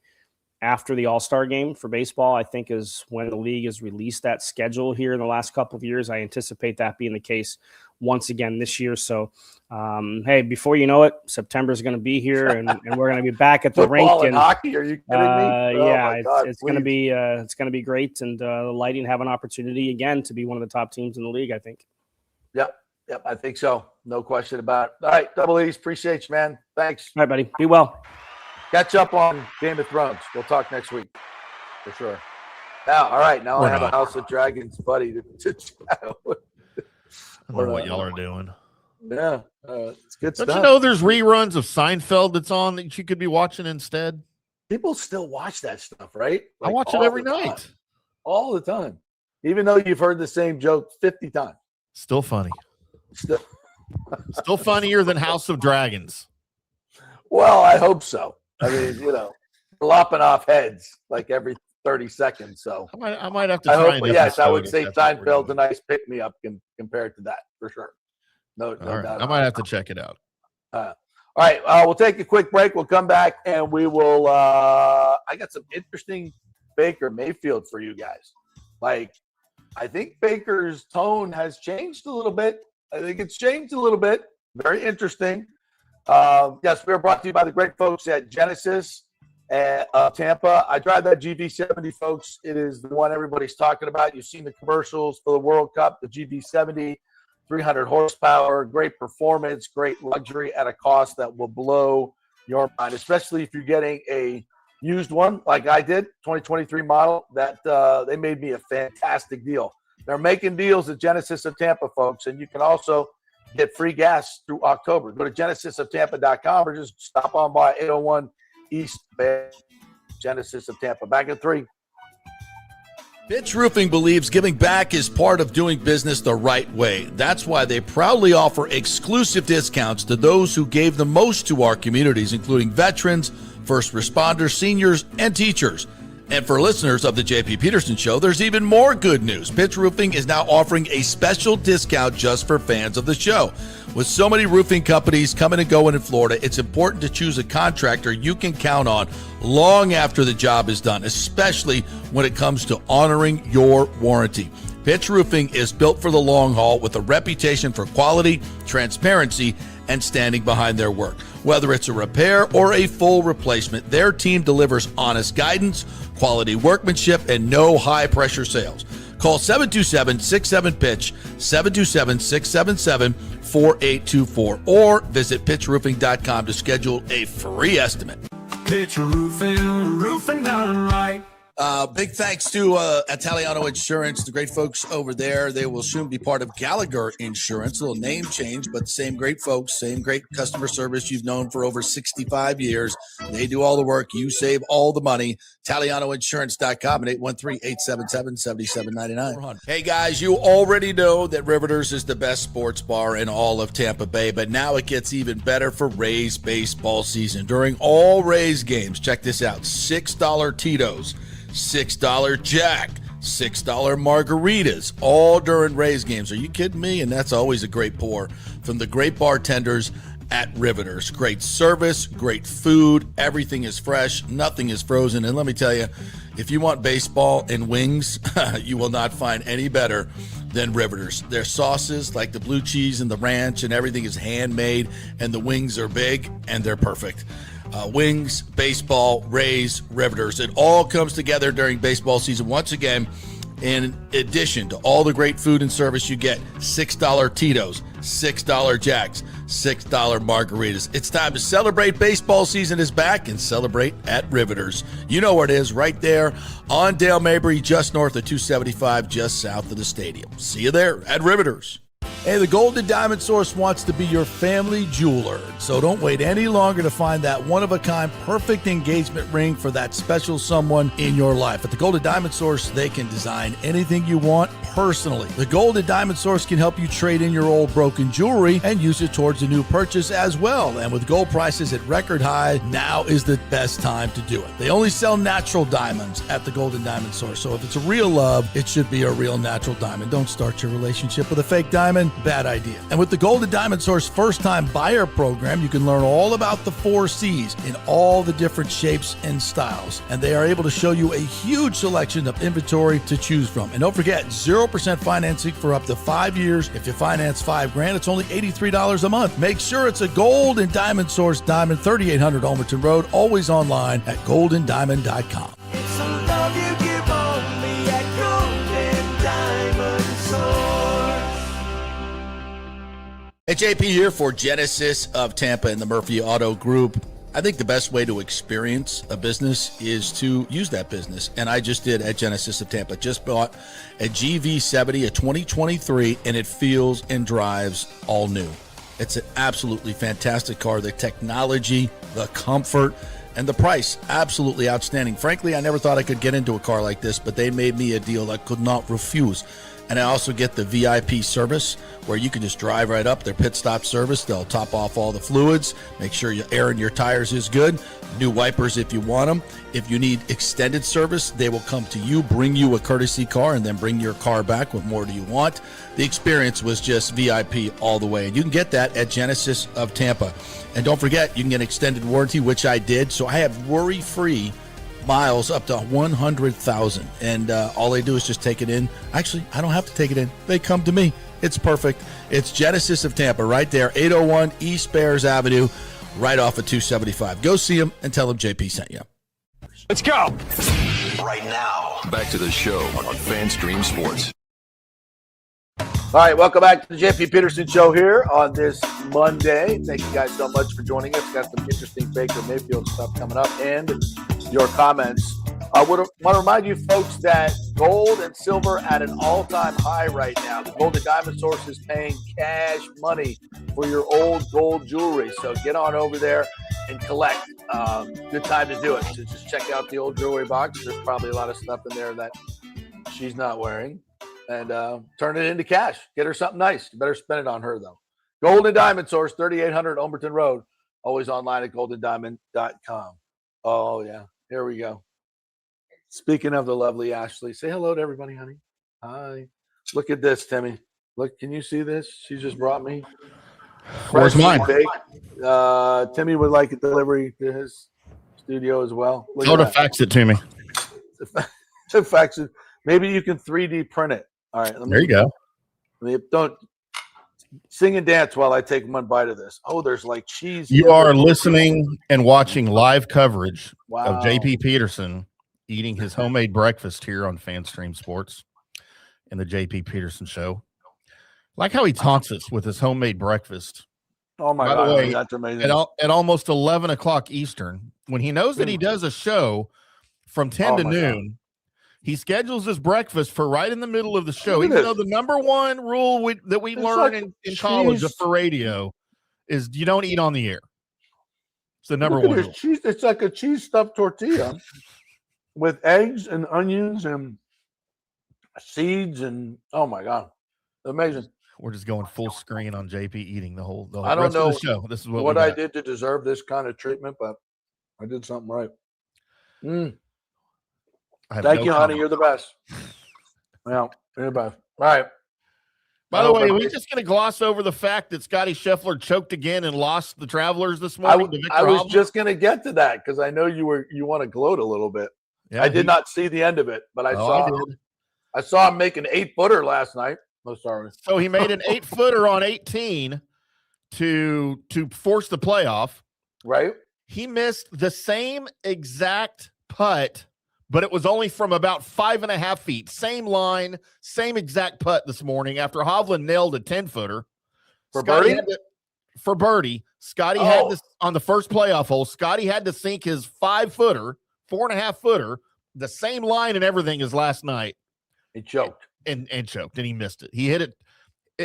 after the All-Star game for baseball, I think is when the league has released that schedule here in the last couple of years. I anticipate that being the case once again this year. So, hey, before you know it, September is going to be here, and we're going to be back at the rink. And hockey? Are you kidding me? It's going to be great, and the Lightning have an opportunity again to be one of the top teams in the league, I think. Yep, I think so. No question about it. All right, Double E's, appreciate you, man. Thanks. All right, buddy. Be well. Catch up on Game of Thrones. We'll talk next week for sure. Now, all right, now I have a House of Dragons buddy to chat with. I don't know what y'all are doing. Yeah, it's good stuff. Don't you know there's reruns of Seinfeld that's on that you could be watching instead? People still watch that stuff, right? I watch it every night. All the time. Even though you've heard the same joke 50 times. Still funny. Still funnier than House of Dragons. Well, I hope so. I mean, lopping off heads like every 30 seconds. So I might have to try. Yes, I would say Seinfeld's a nice pick-me-up compared to that for sure. No doubt. I might have to check it out. All right, we'll take a quick break. We'll come back and we will. I got some interesting Baker Mayfield for you guys. I think Baker's tone has changed a little bit. I think it's changed a little bit. Very interesting. Yes, we are brought to you by the great folks at Genesis Tampa. I drive that GV70, folks. It is the one everybody's talking about. You've seen the commercials for the World Cup, the GV70, 300 horsepower, great performance, great luxury at a cost that will blow your mind, especially if you're getting a used one like I did, 2023 model. That they made me a fantastic deal. They're making deals at Genesis of Tampa, folks, and you can also get free gas through October. Go to genesisoftampa.com or just stop on by 801 East Bay, Genesis of Tampa. Back in 3. Pitch Roofing believes giving back is part of doing business the right way. That's why they proudly offer exclusive discounts to those who gave the most to our communities, including veterans, first responders, seniors, and teachers. And for listeners of the JP Peterson Show, there's even more good news. Pitch Roofing is now offering a special discount just for fans of the show. With so many roofing companies coming and going in Florida, it's important to choose a contractor you can count on long after the job is done, especially when it comes to honoring your warranty. Pitch Roofing is built for the long haul with a reputation for quality, transparency, and standing behind their work. Whether it's a repair or a full replacement, their team delivers honest guidance, quality workmanship, and no high-pressure sales. Call 727-67-PITCH, 727-677-4824, or visit pitchroofing.com to schedule a free estimate. Pitch Roofing, roofing done right. Big thanks to Italiano Insurance, the great folks over there. They will soon be part of Gallagher Insurance. A little name change, but same great folks, same great customer service you've known for over 65 years. They do all the work. You save all the money. ItalianoInsurance.com at 813-877-7799. Hey, guys, you already know that Riveters is the best sports bar in all of Tampa Bay, but now it gets even better for Rays baseball season. During all Rays games, check this out, $6 Tito's, $6 Jack, $6 margaritas, all during Rays games. Are you kidding me? And that's always a great pour from the great bartenders at Riveters. Great service, great food, everything is fresh, nothing is frozen. And let me tell you, if you want baseball and wings, you will not find any better than Riveters. Their sauces, like the blue cheese and the ranch and everything, is handmade, and the wings are big and they're perfect. Wings, baseball, Rays, Riveters. It all comes together during baseball season. Once again, in addition to all the great food and service, you get $6 Tito's, $6 Jacks, $6 margaritas. It's time to celebrate. Baseball season is back, and celebrate at Riveters. You know where it is, right there on Dale Mabry, just north of 275, just south of the stadium. See you there at Riveters. Hey, the Golden Diamond Source wants to be your family jeweler, so don't wait any longer to find that one-of-a-kind perfect engagement ring for that special someone in your life. At the Golden Diamond Source, they can design anything you want personally. The Golden Diamond Source can help you trade in your old broken jewelry and use it towards a new purchase as well. And with gold prices at record high, now is the best time to do it. They only sell natural diamonds at the Golden Diamond Source, so if it's a real love, it should be a real natural diamond. Don't start your relationship with a fake diamond. Bad idea. And with the Golden Diamond Source first-time buyer program, you can learn all about the 4 C's in all the different shapes and styles. And they are able to show you a huge selection of inventory to choose from. And don't forget, 0% financing for up to 5 years. If you finance $5,000, it's only $83 a month. Make sure it's a Golden Diamond Source diamond, 3800 Almerton Road, always online at goldendiamond.com. It's a love you give only at Golden Diamond Source. Hey, JP here for Genesis of Tampa and the Murphy Auto Group. I think the best way to experience a business is to use that business. And I just did at Genesis of Tampa. Just bought a GV70, a 2023, and it feels and drives all new. It's an absolutely fantastic car. The technology, the comfort, and the price, absolutely outstanding. Frankly, I never thought I could get into a car like this, but they made me a deal I could not refuse. And I also get the VIP service where you can just drive right up, their pit stop service. They'll top off all the fluids, make sure your air in your tires is good, new wipers if you want them. If you need extended service, they will come to you, bring you a courtesy car, and then bring your car back. What more do you want? The experience was just VIP all the way. And you can get that at Genesis of Tampa. And don't forget, you can get extended warranty, which I did. So I have worry-free miles up to 100,000, and all they do is just take it in. Actually, I don't have to take it in. They come to me. It's perfect. It's Genesis of Tampa right there, 801 East Bears Avenue, right off of 275. Go see them and tell them JP sent you. Let's go. Right now, back to the show on FanStream Sports. All right, welcome back to the JP Peterson Show here on this Monday. Thank you guys so much for joining us. Got some interesting Baker Mayfield stuff coming up and your comments. I want to remind you folks that gold and silver at an all-time high right now. The Golden Diamond Source is paying cash money for your old gold jewelry. So get on over there and collect. Good time to do it. So just check out the old jewelry box. There's probably a lot of stuff in there that she's not wearing. And turn it into cash. Get her something nice. You better spend it on her, though. Golden Diamond Source, 3800 Almerton Road. Always online at goldendiamond.com. Oh, yeah. Here we go. Speaking of the lovely Ashley, say hello to everybody, honey. Hi. Look at this, Timmy. Look, can you see this? She just brought me. Where's mine? Timmy would like a delivery to his studio as well. Go to fax it to me. Fax it. Maybe you can 3D print it. All right. There you go. Don't sing and dance while I take one bite of this. Oh, there's like cheese. You are listening and watching live coverage Wow. of JP Peterson eating his homemade breakfast here on FanStream Sports and the JP Peterson Show. Like how he taunts us with his homemade breakfast. Oh, my By God. the way, That's amazing. At almost 11 o'clock Eastern, when he knows that he does a show from 10 to noon He schedules his breakfast for right in the middle of the show. Look at Even this. though the number one rule that we It's learn like in college cheese. for radio is you don't eat on the air. It's the number Look at one this rule. cheese. It's like a cheese stuffed tortilla with eggs and onions and seeds and oh my god, amazing. We're just going full screen on JP eating the whole I don't rest know of the show. This is what what we I got. did to deserve this kind of treatment, but I did something right. I have Thank no you, honey. comment. You're the best. Yeah, you're the best. All right. By the way, we're just going to gloss over the fact that Scotty Scheffler choked again and lost the Travelers this morning. to Victor I was Hovland. just going to get to that because I know you want to gloat a little bit. Yeah, I did not see the end of it, but I saw him make an 8-footer last night. Oh, sorry. So he made an 8-footer on 18 to force the playoff. Right? He missed the same exact putt, but it was only from about 5.5 feet. Same line, same exact putt this morning after Hovland nailed a 10-footer. For Scotty birdie? had to- for birdie. Scotty had this on the first playoff hole. Scotty had to sink his 5-footer, 4.5-footer, the same line and everything as last night. He choked. And choked, and he missed it. He hit it.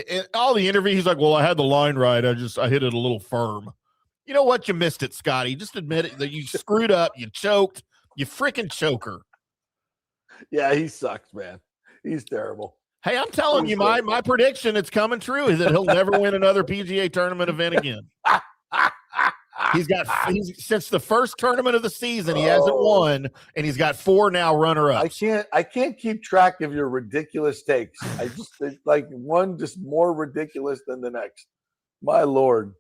In all the interview, he's like, well, I had the line right. I hit it a little firm. You know what? You missed it, Scotty. Just admit it that you screwed up. You choked. You freaking choker. Yeah, he sucks, man. He's terrible. Hey, I'm telling you, my prediction, it's coming true, is that he'll never win another PGA tournament event again. Since the first tournament of the season, he hasn't won, and he's got 4 now runner-ups. I can't keep track of your ridiculous takes. It's like one just more ridiculous than the next. My Lord.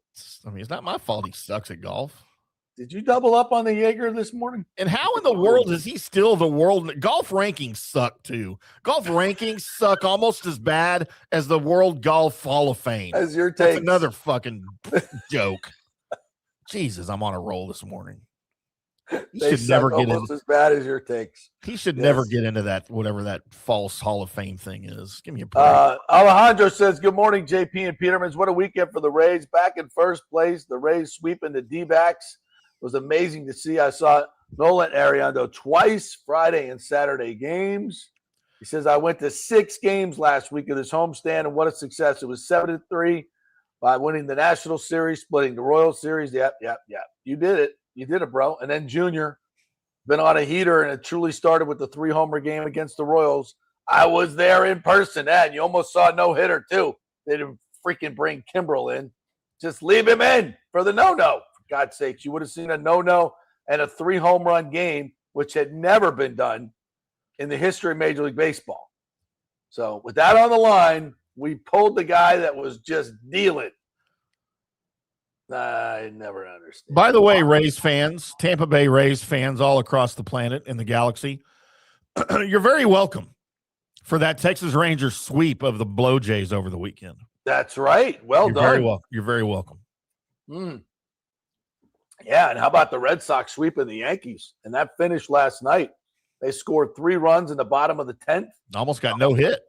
I mean, it's not my fault he sucks at golf. Did you double up on the Jaeger this morning? And how in the world is he still the world? Golf rankings suck too. Golf rankings suck almost as bad as the World Golf Hall of Fame. As your That's takes. another fucking joke. Jesus, I'm on a roll this morning. He They should never suck get almost in. as bad as your takes. He should Yes. never get into that, whatever that false Hall of Fame thing is. Give me a break. Alejandro says, good morning, JP and Petermans. What a weekend for the Rays. Back in first place, the Rays sweeping the D-backs. It was amazing to see. I saw Nolan Ariando twice, Friday and Saturday games. He says, I went to 6 games last week of this homestand, and what a success. It was 7-3 by winning the National Series, splitting the Royal Series. Yep. You did it. You did it, bro. And then Junior, been on a heater, and it truly started with the 3-homer game against the Royals. I was there in person, and you almost saw a no-hitter, too. They didn't freaking bring Kimbrel in. Just leave him in for the no-no. For God's sakes, you would have seen a no-no and a 3-home run game, which had never been done in the history of Major League Baseball. So with that on the line, we pulled the guy that was just dealing. I never understand. By the way, Rays fans, Tampa Bay Rays fans all across the planet and the galaxy, you're very welcome for that Texas Rangers sweep of the Blow Jays over the weekend. That's right. Well done. You're very welcome. Yeah, and how about the Red Sox sweeping the Yankees? And that finished last night. They scored 3 runs in the bottom of the 10th. Almost got no hit.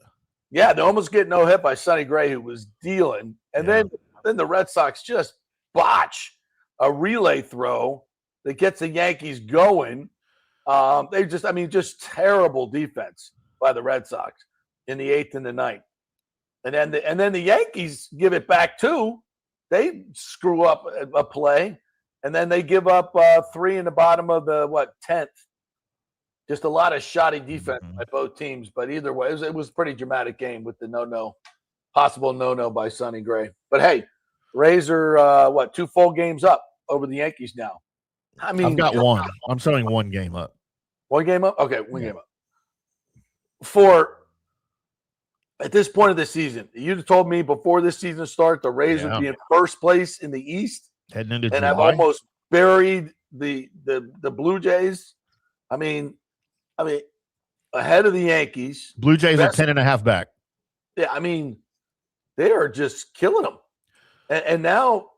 Yeah, they almost get no hit by Sonny Gray, who was dealing. And then the Red Sox just botch a relay throw that gets the Yankees going. Just terrible defense by the Red Sox in the 8th and the 9th. And then the Yankees give it back too. They screw up a play, and then they give up 3 in the bottom of the 10th. Just a lot of shoddy defense by both teams, but either way, it was a pretty dramatic game with the possible no-no by Sonny Gray. But hey, Rays are 2 full games up over the Yankees now. I mean, I've got one. I'm showing 1 game up. 1 game up? Okay, 1 game up. At this point of the season, you'd have told me before this season started, the Rays would be in first place in the East. Heading into and July. I've almost buried the Blue Jays. I mean, ahead of the Yankees. Blue Jays are 10.5 back. Yeah, I mean, they are just killing them. And now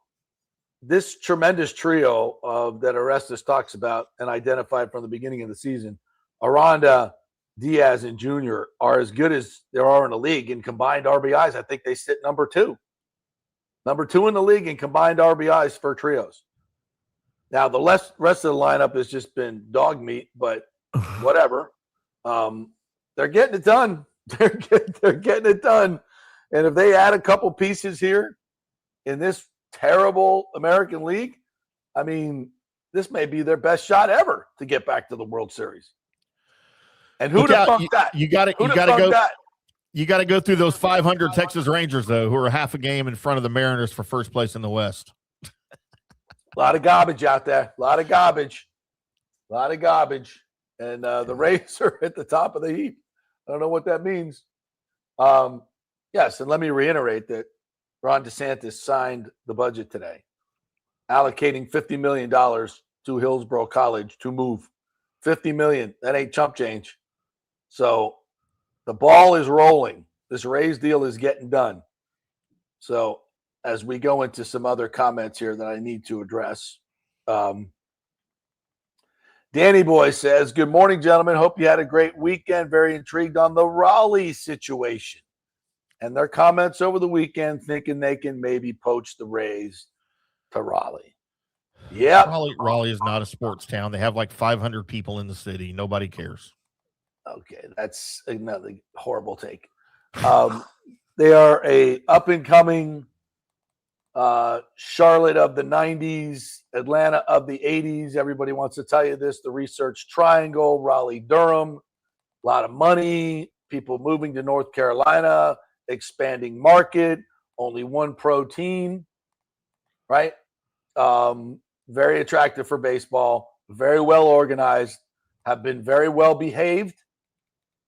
this tremendous trio that Orestes talks about and identified from the beginning of the season, Aranda, Diaz, and Junior are as good as there are in the league in combined RBIs. I think they sit number 2. Number 2 in the league in combined RBIs for trios. Now, the rest of the lineup has just been dog meat, but whatever. they're getting it done. They're getting it done. And if they add a couple pieces here in this terrible American League, I mean, this may be their best shot ever to get back to the World Series. And who'd have thunk that? You got to go through those 500 Texas Rangers, though, who are half a game in front of the Mariners for first place in the West. A lot of garbage out there. A lot of garbage. And the Rays are at the top of the heap. I don't know what that means. Yes, and let me reiterate that Ron DeSantis signed the budget today, allocating $50 million to Hillsborough College to move. $50 million. That ain't chump change. So the ball is rolling. This Rays deal is getting done. So as we go into some other comments here that I need to address, Danny Boy says, good morning, gentlemen. Hope you had a great weekend. Very intrigued on the Raleigh situation and their comments over the weekend, thinking they can maybe poach the Rays to Raleigh. Yeah. Raleigh is not a sports town. They have like 500 people in the city. Nobody cares. Okay, that's another horrible take. They are a up-and-coming Charlotte of the 90s, Atlanta of the 80s. Everybody wants to tell you this. The Research Triangle, Raleigh-Durham, a lot of money, people moving to North Carolina, expanding market, only one pro team, right? Very attractive for baseball, very well organized, have been very well behaved,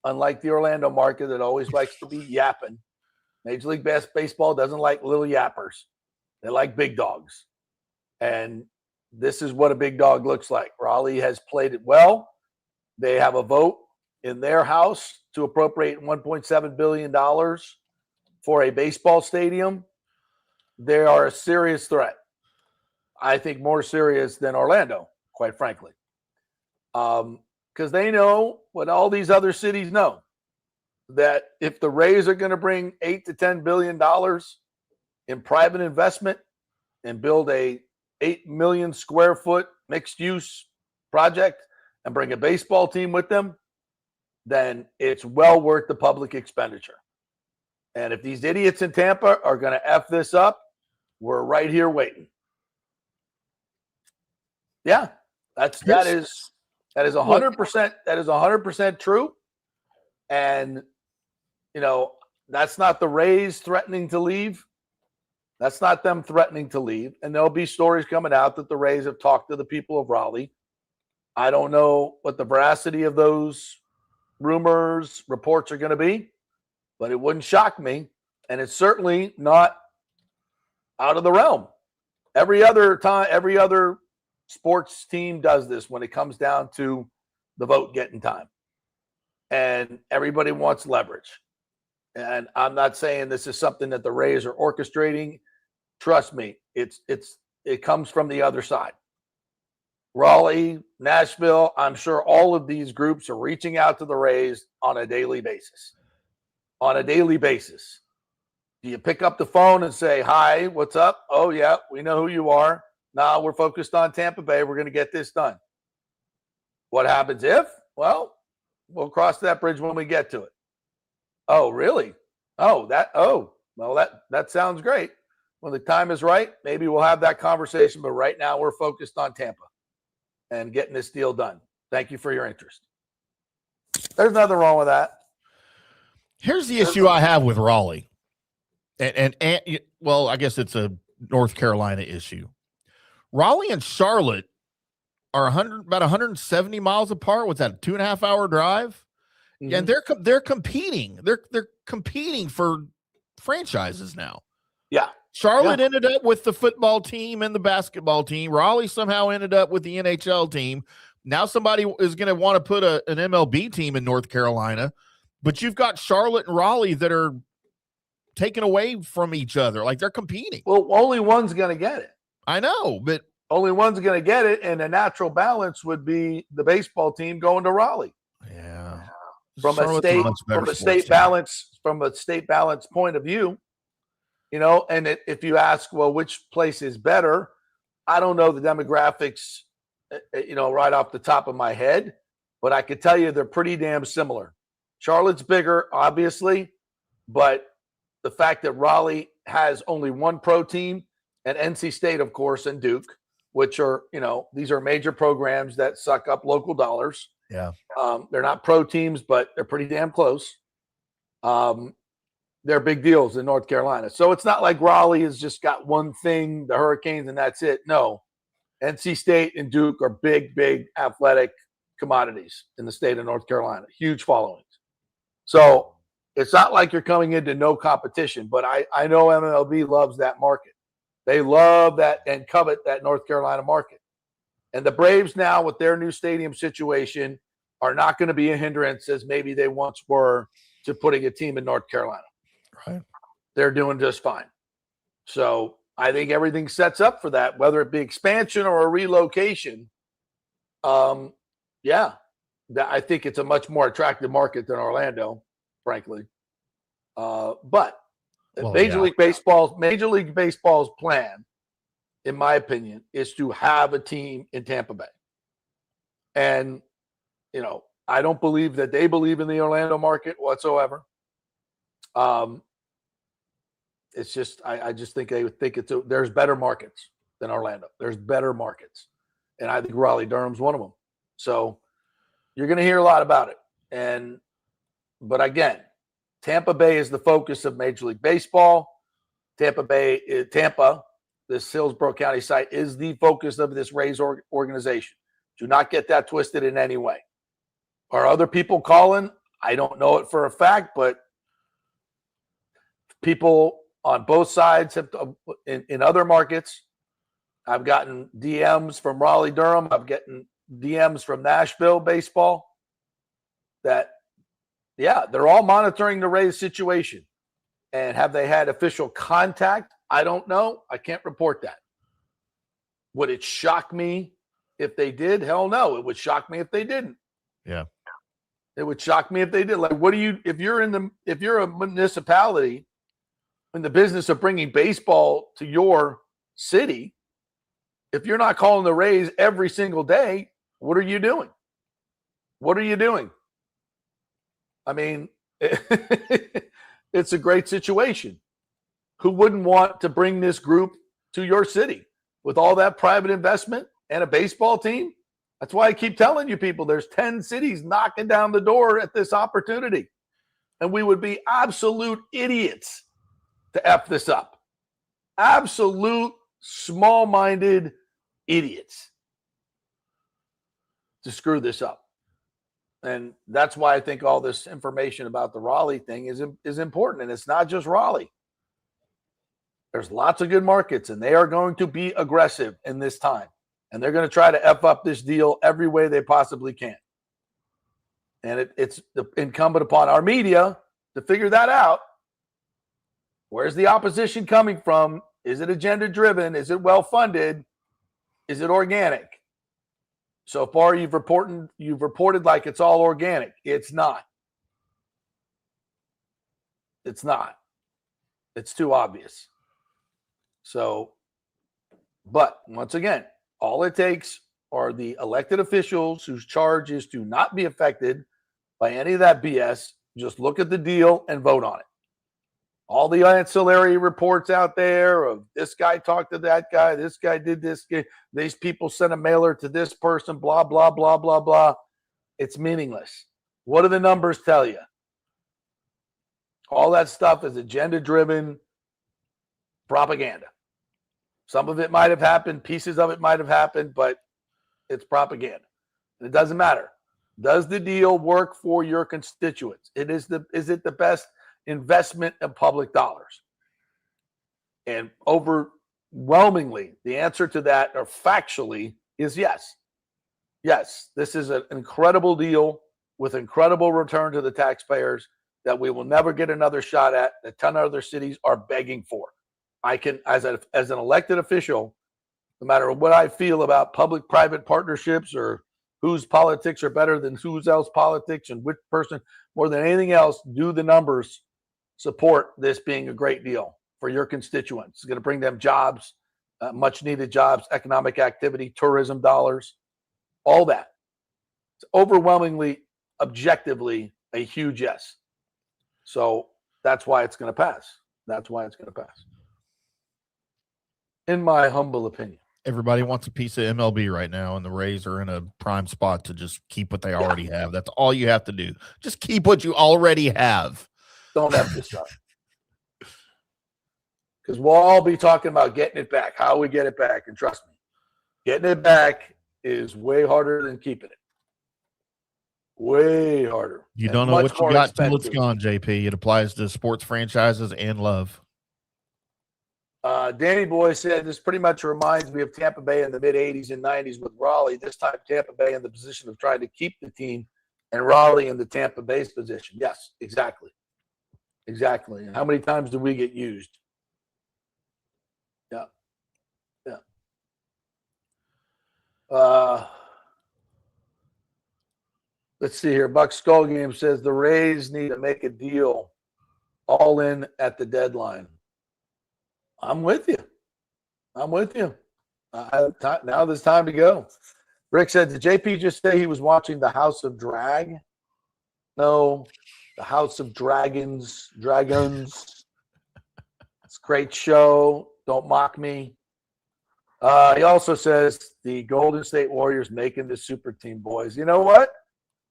unlike the Orlando market that always likes to be yapping. Major League Baseball doesn't like little yappers. They like big dogs. And this is what a big dog looks like. Raleigh has played it well. They have a vote in their house to appropriate $1.7 billion for a baseball stadium. They are a serious threat. I think more serious than Orlando, quite frankly. Because they know what all these other cities know, that if the Rays are going to bring $8 to $10 billion in private investment and build a 8 million square foot mixed use project and bring a baseball team with them, then it's well worth the public expenditure. And if these idiots in Tampa are going to F this up, we're right here waiting. Yeah, that is 100%. That is 100% true. And, you know, that's not the Rays threatening to leave. That's not them threatening to leave. And there'll be stories coming out that the Rays have talked to the people of Raleigh. I don't know what the veracity of those rumors, reports are going to be, but it wouldn't shock me. And it's certainly not out of the realm. Every other sports team does this when it comes down to the vote getting time. And everybody wants leverage. And I'm not saying this is something that the Rays are orchestrating. Trust me, it comes from the other side. Raleigh, Nashville, I'm sure all of these groups are reaching out to the Rays on a daily basis. On a daily basis. Do you pick up the phone and say, hi, what's up? Oh, yeah, we know who you are. Nah, we're focused on Tampa Bay. We're going to get this done. What happens if? Well, we'll cross that bridge when we get to it. Oh, really? Oh, well, that sounds great. When the time is right, maybe we'll have that conversation. But right now, we're focused on Tampa and getting this deal done. Thank you for your interest. There's nothing wrong with that. Here's the issue I have with Raleigh. And well, I guess it's a North Carolina issue. Raleigh and Charlotte are about 170 miles apart. What's that, a 2.5 hour drive? Mm-hmm. And they're competing. They're competing for franchises now. Yeah. Charlotte ended up with the football team and the basketball team. Raleigh somehow ended up with the NHL team. Now somebody is going to want to put an MLB team in North Carolina, but you've got Charlotte and Raleigh that are taken away from each other. Like they're competing. Well, only one's going to get it. I know, but only one's going to get it. And a natural balance would be the baseball team going to Raleigh. Yeah. From a state balance point of view, you know, and if you ask, well, which place is better? I don't know the demographics, you know, right off the top of my head, but I could tell you they're pretty damn similar. Charlotte's bigger, obviously, but the fact that Raleigh has only one pro team, and NC State, of course, and Duke, which are, these are major programs that suck up local dollars. Yeah. They're not pro teams, but they're pretty damn close. They're big deals in North Carolina. So it's not like Raleigh has just got one thing, the Hurricanes, and that's it. No. NC State and Duke are big, big athletic commodities in the state of North Carolina. Huge followings. So it's not like you're coming into no competition, but I know MLB loves that market. They love that and covet that North Carolina market. And the Braves now, with their new stadium situation, are not going to be a hindrance as maybe they once were to putting a team in North Carolina. Right. They're doing just fine. So I think everything sets up for that, whether it be expansion or a relocation. I think it's a much more attractive market than Orlando, frankly. But Major League Baseball's plan, in my opinion, is to have a team in Tampa Bay. And, I don't believe that they believe in the Orlando market whatsoever. It's just, I just think they would think there's better markets than Orlando. There's better markets. And I think Raleigh-Durham's one of them. So you're going to hear a lot about it. But again, Tampa Bay is the focus of Major League Baseball. Tampa, this Hillsborough County site, is the focus of this Rays organization. Do not get that twisted in any way. Are other people calling? I don't know it for a fact, but people on both sides have in other markets. I've gotten DMs from Raleigh-Durham. I've gotten DMs from Nashville baseball that, they're all monitoring the Rays situation. And have they had official contact? I don't know. I can't report that. Would it shock me if they did? Hell no. It would shock me if they didn't. Yeah. It would shock me if they did. Like, if you're a municipality in the business of bringing baseball to your city, if you're not calling the Rays every single day, what are you doing? What are you doing? I mean, it's a great situation. Who wouldn't want to bring this group to your city with all that private investment and a baseball team? That's why I keep telling you people, there's 10 cities knocking down the door at this opportunity. And we would be absolute idiots to F this up. Absolute small-minded idiots to screw this up. And that's why I think all this information about the Raleigh thing is important. And it's not just Raleigh. There's lots of good markets, and they are going to be aggressive in this time. And they're going to try to F up this deal every way they possibly can. And it's incumbent upon our media to figure that out. Where's the opposition coming from? Is it agenda-driven? Is it well-funded? Is it organic? So far, you've reported like it's all organic. It's not. It's not. It's too obvious. So, but once again, all it takes are the elected officials whose charge is to not be affected by any of that BS. Just look at the deal and vote on it. All the ancillary reports out there of this guy talked to that guy, this guy did this, these people sent a mailer to this person, blah, blah, blah, blah, blah. It's meaningless. What do the numbers tell you? All that stuff is agenda-driven propaganda. Some of it might have happened, pieces of it might have happened, but it's propaganda. And it doesn't matter. Does the deal work for your constituents? Is it the best investment of public dollars? And overwhelmingly, the answer to that, or factually, is yes. Yes, this is an incredible deal with incredible return to the taxpayers that we will never get another shot at, that 10 other cities are begging for. I can, as an elected official, no matter what I feel about public-private partnerships or whose politics are better than whose else politics and which person more than anything else, do the numbers support this being a great deal for your constituents? It's going to bring them jobs, much-needed jobs, economic activity, tourism dollars, all that. It's overwhelmingly, objectively a huge yes. So that's why it's going to pass. That's why it's going to pass. In my humble opinion. Everybody wants a piece of MLB right now, and the Rays are in a prime spot to just keep what they already have. That's all you have to do. Just keep what you already have. Don't have to start. Because we'll all be talking about getting it back, how we get it back. And trust me, getting it back is way harder than keeping it. Way harder. You don't know what you got till it's gone, JP. It applies to sports franchises and love. Danny Boy said this pretty much reminds me of Tampa Bay in the mid-'80s and '90s with Raleigh. This time Tampa Bay in the position of trying to keep the team and Raleigh in the Tampa Bay's position. Yes, exactly. Exactly. How many times do we get used? Yeah. Yeah. Let's see here. Buck Skull Game says the Rays need to make a deal all in at the deadline. I'm with you. Now there's time to go. Rick said, did JP just say he was watching The House of Drag? No, The House of Dragons. It's a great show. Don't mock me. He also says the Golden State Warriors making the super team, boys. You know what?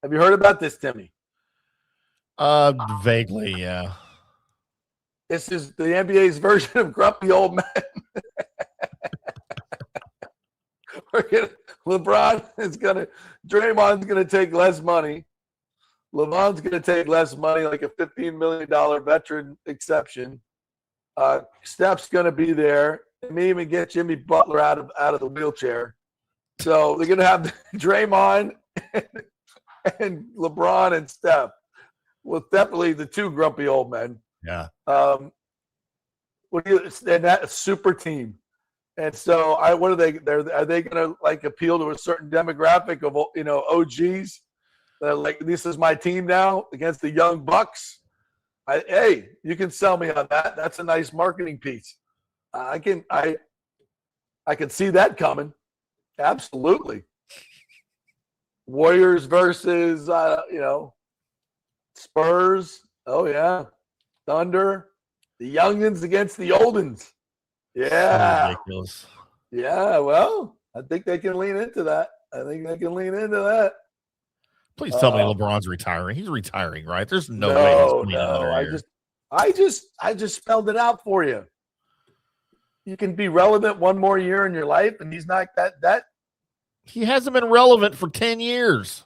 Have you heard about this, Timmy? Vaguely, yeah. This is the NBA's version of grumpy old men. Draymond's gonna take less money. LeBron's gonna take less money, like a $15 million veteran exception. Steph's gonna be there. They may even get Jimmy Butler out of the wheelchair. So they're gonna have Draymond and LeBron and Steph. Well, definitely the two grumpy old men. Yeah. And that super team. And so what are they? Are they going to like appeal to a certain demographic of OGs? Like, this is my team now against the young Bucks. Hey, you can sell me on that. That's a nice marketing piece. I can see that coming. Absolutely. Warriors versus Spurs. Oh yeah. Thunder. The youngins against the oldens. Yeah. Ridiculous. Yeah, well, I think they can lean into that. Please tell me LeBron's retiring. He's retiring, right? There's no way he's playing another year. I just spelled it out for you. You can be relevant one more year in your life, and he's not that. He hasn't been relevant for 10 years.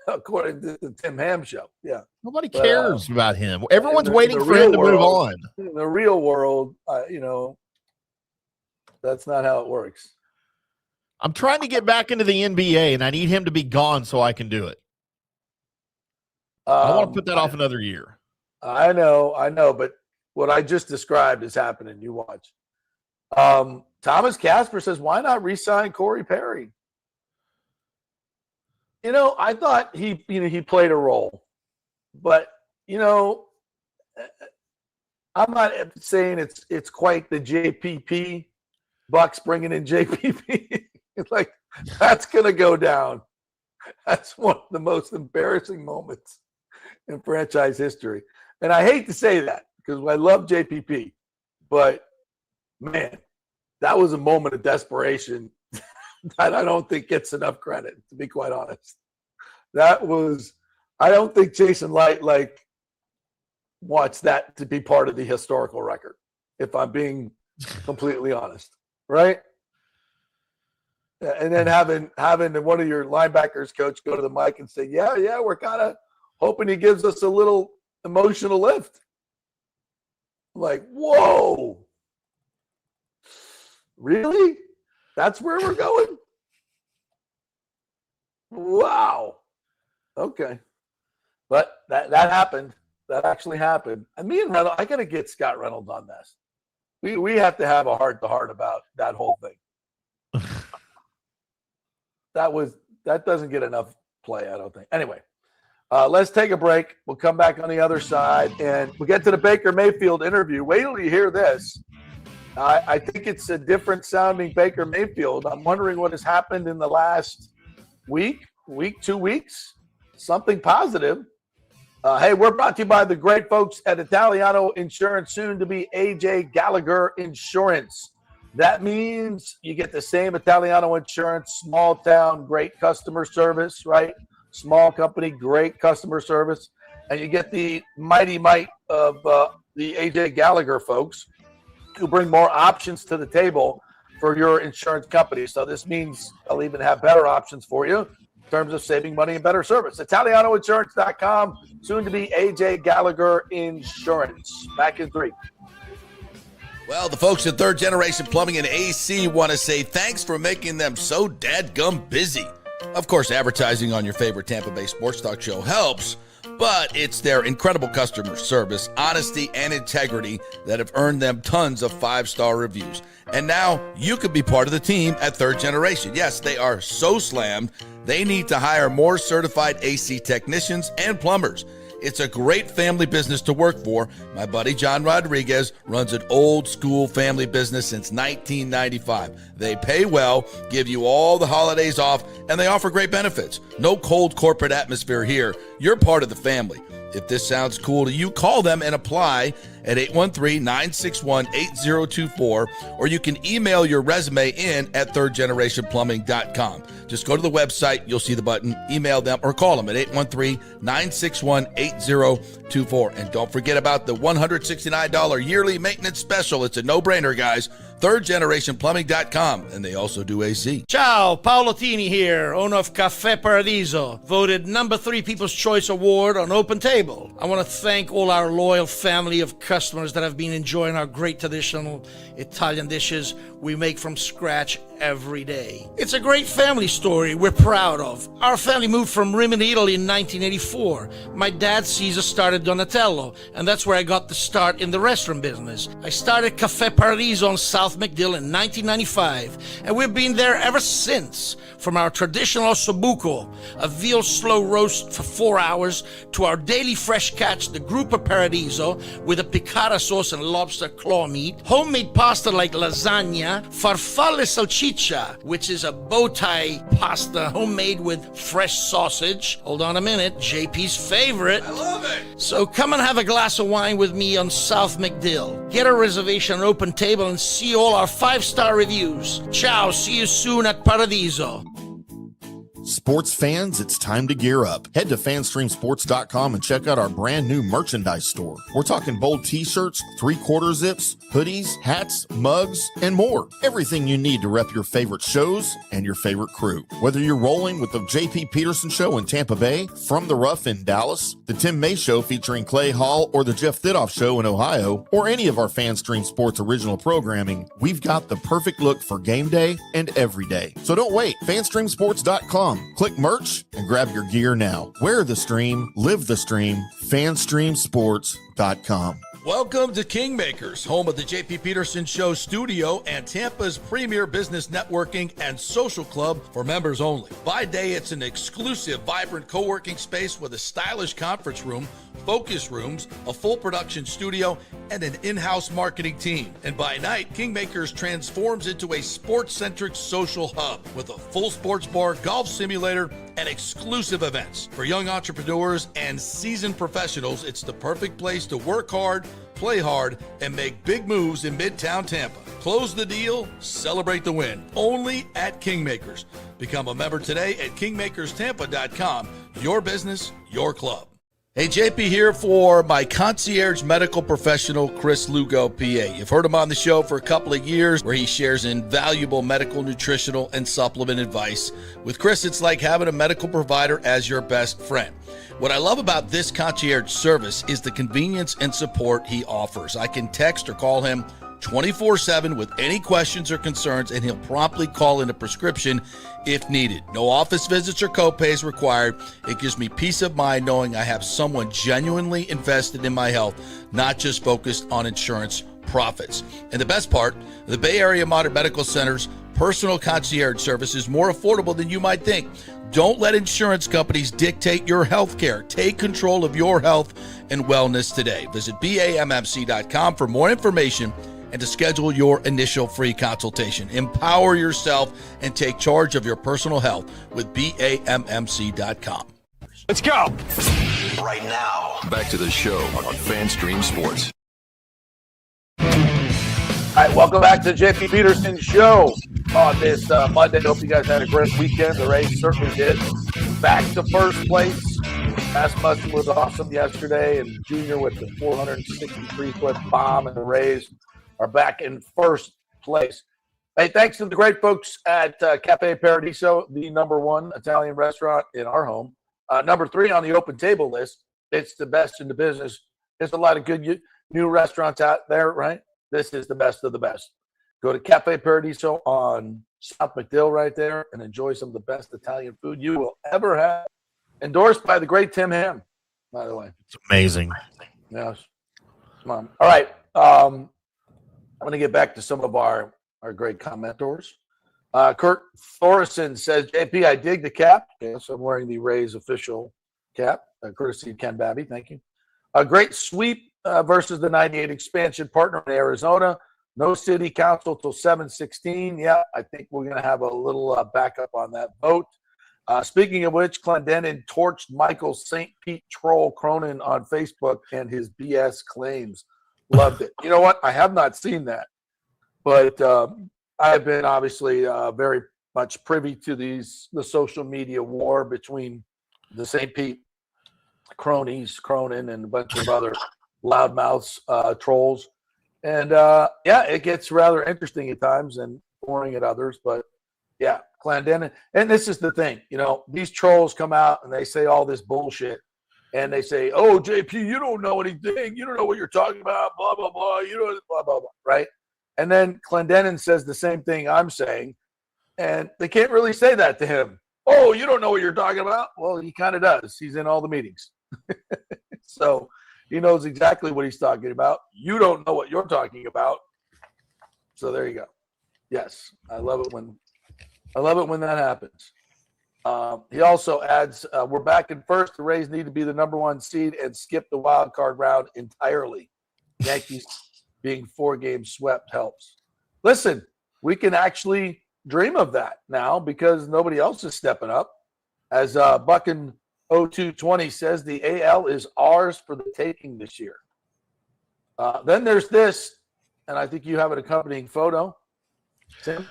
According to the Tim Ham show. Yeah. Nobody cares about him. Everyone's waiting for him to move on. In the real world, that's not how it works. I'm trying to get back into the NBA, and I need him to be gone so I can do it. I want to put that off another year. I know, but what I just described is happening. You watch. Thomas Casper says, why not re-sign Corey Perry? I thought he played a role, but I'm not saying it's quite the JPP Bucks bringing in JPP. Like, that's gonna go down. That's one of the most embarrassing moments in franchise history. And I hate to say that because I love JPP, but man, that was a moment of desperation that I don't think gets enough credit, to be quite honest. I don't think Jason Light wants that to be part of the historical record, if I'm being completely honest, right? And then having one of your linebackers coach go to the mic and say, yeah, we're kind of hoping he gives us a little emotional lift. I'm like, whoa, really? That's where we're going? Wow. Okay. But that happened. That actually happened. And me and Reynolds, I got to get Scott Reynolds on this. We have to have a heart-to-heart about that whole thing. That doesn't get enough play, I don't think. Anyway, let's take a break. We'll come back on the other side, and we'll get to the Baker Mayfield interview. Wait till you hear this. I think it's a different sounding Baker Mayfield. I'm wondering what has happened in the last week, 2 weeks. Something positive. Hey, we're brought to you by the great folks at Italiano Insurance, soon to be AJ Gallagher Insurance. That means you get the same Italiano Insurance, small town, great customer service, right? Small company, great customer service. And you get the mighty might of the AJ Gallagher folks who bring more options to the table for your insurance company. So this means they'll even have better options for you in terms of saving money and better service. ItalianoInsurance.com, soon to be AJ Gallagher Insurance. Back in 3. Well, the folks at Third Generation Plumbing and AC want to say thanks for making them so dadgum busy. Of course, advertising on your favorite Tampa Bay sports talk show helps, but it's their incredible customer service, honesty, and integrity that have earned them tons of 5-star reviews. And now you could be part of the team at Third Generation. Yes, they are so slammed, they need to hire more certified AC technicians and plumbers. It's a great family business to work for. My buddy John Rodriguez runs an old school family business since 1995. They pay well, give you all the holidays off, and they offer great benefits. No cold corporate atmosphere here. You're part of the family. If this sounds cool to you, call them and apply at 813-961-8024, or you can email your resume in at thirdgenerationplumbing.com. Just go to the website, you'll see the button, email them, or call them at 813-961-8024. And don't forget about the $169 yearly maintenance special. It's a no-brainer, guys. thirdgenerationplumbing.com, and they also do AC. Ciao, Paolo Tini here, owner of Caffè Paradiso, voted number 3 People's Choice Award on Open Table. I want to thank all our loyal family of customers that have been enjoying our great traditional Italian dishes we make from scratch every day. It's a great family story we're proud of. Our family moved from Rimini, Italy in 1984. My dad, Caesar, started Donatello, and that's where I got the start in the restaurant business. I started Caffè Paradiso on South McDill in 1995, and we've been there ever since. From our traditional ossobuco, a veal slow roast for 4 hours, to our daily fresh catch, the Gruppo Paradiso, with a piccata sauce and lobster claw meat, homemade pasta like lasagna, farfalle salchicha, which is a bow tie pasta homemade with fresh sausage. Hold on a minute, JP's favorite. I love it. So come and have a glass of wine with me on South McDill. Get a reservation on Open Table and see all our 5-star reviews. Ciao, see you soon at Paradiso. Sports fans, it's time to gear up. Head to fanstreamsports.com and check out our brand new merchandise store. We're talking bold t-shirts, 3/4 zips, hoodies, hats, mugs, and more. Everything you need to rep your favorite shows and your favorite crew. Whether you're rolling with the JP Peterson Show in Tampa Bay, From the Rough in Dallas, the Tim May Show featuring Clay Hall, or the Jeff Thitoff Show in Ohio, or any of our FanStream Sports original programming, we've got the perfect look for game day and every day. So don't wait. fanstreamsports.com. Click merch and grab your gear now. Wear the stream, live the stream, fanstreamsports.com. Welcome to Kingmakers, home of the JP Peterson Show studio and Tampa's premier business networking and social club for members only. By day, it's an exclusive, vibrant co-working space with a stylish conference room, focus rooms, a full production studio, and an in-house marketing team. And by night, Kingmakers transforms into a sports-centric social hub with a full sports bar, golf simulator, and exclusive events. For young entrepreneurs and seasoned professionals, it's the perfect place to work hard, play hard, and make big moves in Midtown Tampa. Close the deal, celebrate the win. Only at Kingmakers. Become a member today at kingmakerstampa.com. Your business, your club. Hey, JP here for my concierge medical professional, Chris Lugo, PA. You've heard him on the show for a couple of years where he shares invaluable medical, nutritional, and supplement advice. With Chris, it's like having a medical provider as your best friend. What I love about this concierge service is the convenience and support he offers. I can text or call him 24/7 with any questions or concerns, and he'll promptly call in a prescription if needed. No office visits or copays required. It gives me peace of mind knowing I have someone genuinely invested in my health, not just focused on insurance profits. And the best part, the Bay Area Modern Medical Center's personal concierge service is more affordable than you might think. Don't let insurance companies dictate your health care. Take control of your health and wellness today. Visit BAMMC.com for more information and to schedule your initial free consultation. Empower yourself and take charge of your personal health with BAMMC.com. Let's go. right now. Back to the show on FanStream Sports. All right, welcome back to the JP Peterson Show on this Monday. Hope you guys had a great weekend. The Rays certainly did. Back to first place. Rasmussen was awesome yesterday, and Junior with the 463-foot bomb, and the Rays are back in first place. Hey, thanks to the great folks at Cafe Paradiso, the #1 Italian restaurant in our home. Number 3 on the open table list. It's the best in the business. There's a lot of good new restaurants out there, right? This is the best of the best. Go to Cafe Paradiso on South McDill right there and enjoy some of the best Italian food you will ever have. Endorsed by the great Tim Ham, by the way. It's amazing. Yes. Come on. All right. I'm going to get back to some of our great commentors. Kurt Thorson says, JP, I dig the cap. Yes, I'm wearing the Rays official cap, courtesy of Ken Babby. Thank you. A great sweep versus the 98 expansion partner in Arizona. No city council till 7/16. Yeah, I think we're going to have a little backup on that vote. Speaking of which, Clendenin torched Michael St. Pete troll Cronin on Facebook and his BS claims. Loved it. You know what? I have not seen that, but I have been obviously very much privy to the social media war between the St. Pete cronies, Cronin, and a bunch of other loudmouths, trolls. And, yeah, it gets rather interesting at times and boring at others. But, yeah, Clendenin. And this is the thing. You know, these trolls come out and they say all this bullshit. And they say, oh, JP, you don't know anything. You don't know what you're talking about, blah, blah, blah. You know, blah, blah, blah, right? And then Clendenin says the same thing I'm saying. And they can't really say that to him. Oh, you don't know what you're talking about? Well, he kind of does. He's in all the meetings. So he knows exactly what he's talking about. You don't know what you're talking about. So there you go. Yes, I love it when that happens. He also adds, we're back in first. The Rays need to be the #1 seed and skip the wild card round entirely. Yankees being 4 games swept helps. Listen, we can actually dream of that now because nobody else is stepping up. As Buckin 0220 says, the AL is ours for the taking this year. Then there's this, and I think you have an accompanying photo. Tim?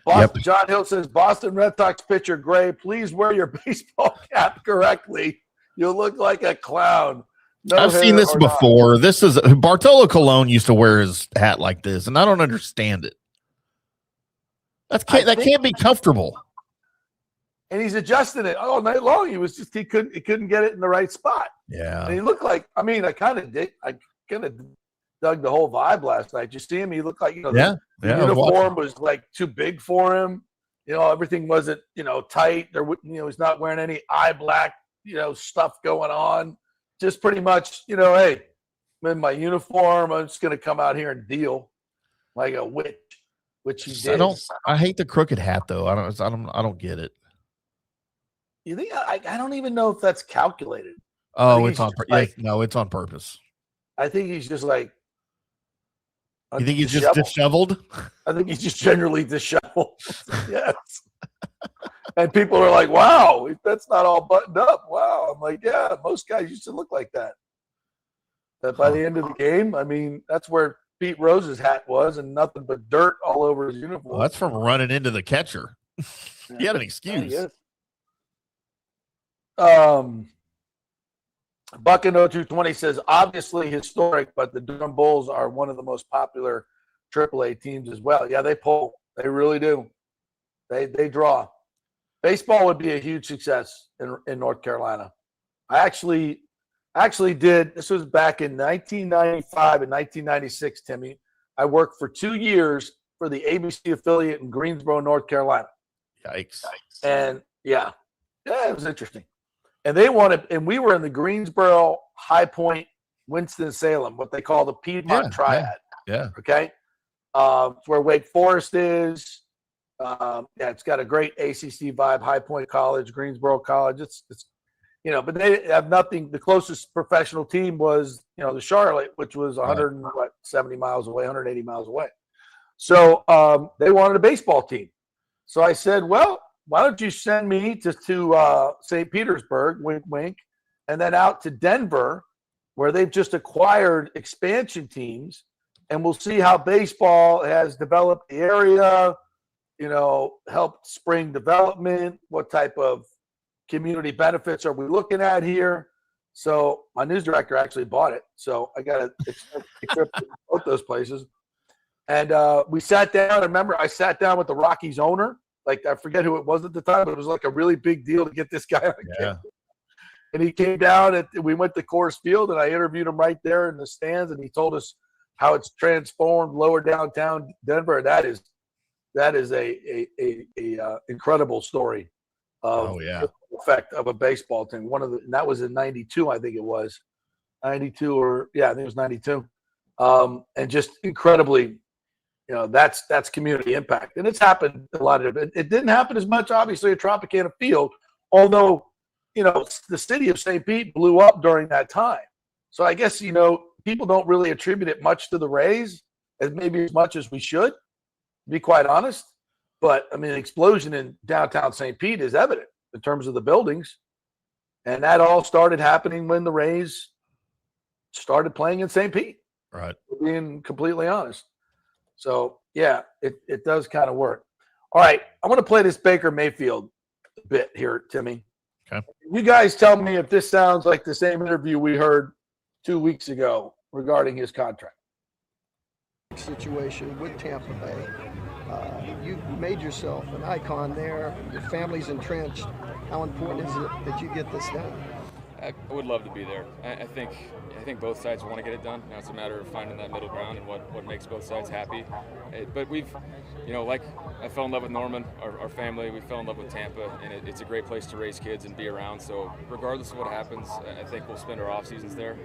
Boston, yep. John Hill says, Boston Red Sox pitcher Gray, please wear your baseball cap correctly. You'll look like a clown. No I've seen this before. Not. This is Bartolo Colon used to wear his hat like this, and I don't understand it. That can't be comfortable. And he's adjusting it all night long. He couldn't get it in the right spot. Yeah. And he looked like, I mean, I kind of dug the whole vibe last night. You see him? He looked like, the uniform was like too big for him. Everything wasn't, tight. He's not wearing any eye black, stuff going on. Just pretty much, hey, I'm in my uniform. I'm just going to come out here and deal like a witch, which he did. I hate the crooked hat though. I don't get it. You think I don't even know if that's calculated. Oh, it's on purpose. No, it's on purpose. I think he's just like. You think he's just disheveled? I think he's just generally disheveled. Yes. And people are like, wow, that's not all buttoned up. Wow. I'm like, yeah, most guys used to look like that. That by the end of the game, I mean, that's where Pete Rose's hat was and nothing but dirt all over his uniform. Well, that's from running into the catcher. He had an excuse. Buckin 0220 says, obviously historic, but the Durham Bulls are one of the most popular AAA teams as well. Yeah, they pull. They really do. They draw. Baseball would be a huge success in North Carolina. I actually did. This was back in 1995 and 1996, Timmy. I worked for 2 years for the ABC affiliate in Greensboro, North Carolina. Yikes. And yeah, it was interesting. And they wanted, and we were in the Greensboro, High Point, Winston-Salem, what they call the Piedmont Triad. Yeah. Okay. It's where Wake Forest is. It's got a great ACC vibe. High Point College, Greensboro College. It's but they have nothing. The closest professional team was the Charlotte, which was 170 miles away, 180 miles away. So they wanted a baseball team. So I said, well, why don't you send me to St. Petersburg, wink, wink, and then out to Denver, where they've just acquired expansion teams, and we'll see how baseball has developed the area, helped spring development, what type of community benefits are we looking at here. So my news director actually bought it, so I got to equip both those places. And we sat down. I remember I sat down with the Rockies owner. Like, I forget who it was at the time, but it was like a really big deal to get this guy on camera. And he came down, we went to Coors Field, and I interviewed him right there in the stands, and he told us how it's transformed lower downtown Denver. And that is a incredidible story of the effect of a baseball team. And that was in 92, I think it was 92, I think it was 92. And just incredibly, that's community impact. And it's happened a lot of it. It didn't happen as much, obviously, at Tropicana Field, although, the city of St. Pete blew up during that time. So I guess, people don't really attribute it much to the Rays, as much as we should, to be quite honest. But, I mean, the explosion in downtown St. Pete is evident in terms of the buildings. And that all started happening when the Rays started playing in St. Pete. Right. Being completely honest. So, yeah, it does kind of work. All right, I want to play this Baker Mayfield bit here, Timmy. Okay. You guys tell me if this sounds like the same interview we heard 2 weeks ago regarding his contract. Situation with Tampa Bay. You made yourself an icon there. Your family's entrenched. How important is it that you get this done? I would love to be there. I think both sides want to get it done. Now it's a matter of finding that middle ground and what makes both sides happy. But we've, like I fell in love with Norman, our family. We fell in love with Tampa, and it's a great place to raise kids and be around. So regardless of what happens, I think we'll spend our off seasons there.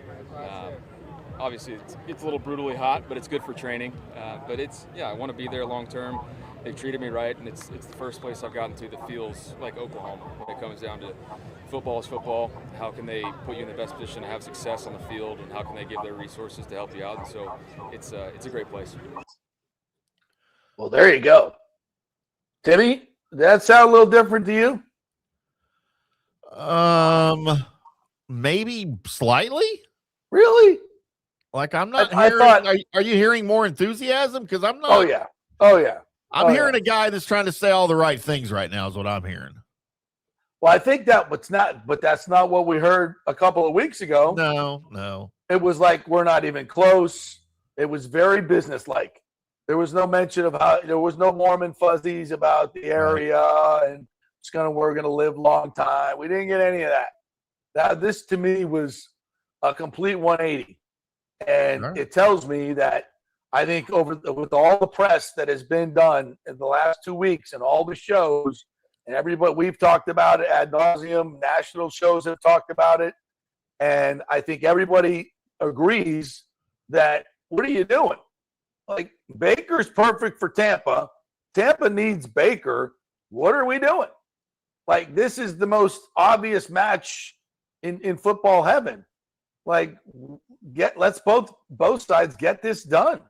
Obviously, it's a little brutally hot, but it's good for training. But I want to be there long term. They've treated me right, and it's the first place I've gotten to that feels like Oklahoma. When it comes down to football is football. How can they put you in the best position to have success on the field, and how can they give their resources to help you out? And so it's a great place. Well, there you go. Timmy, did that sound a little different to you? Maybe slightly. Really? Like, I'm not I hearing. thought, are you hearing more enthusiam? Because I'm not. Oh yeah. I'm hearing a guy that's trying to say all the right things right now. Is what I'm hearing. Well, I think that's not what we heard a couple of weeks ago. No. It was like, we're not even close. It was very businesslike. There was no mention of there was no warm and fuzzies about the area and we're gonna live long time. We didn't get any of that. This to me was a complete 180, and it tells me that I think with all the press that has been done in the last 2 weeks and all the shows. And everybody, we've talked about it ad nauseum. National shows have talked about it. And I think everybody agrees that, what are you doing? Like, Baker's perfect for Tampa. Tampa needs Baker. What are we doing? Like, this is the most obvious match in football heaven. Like, let's both sides get this done.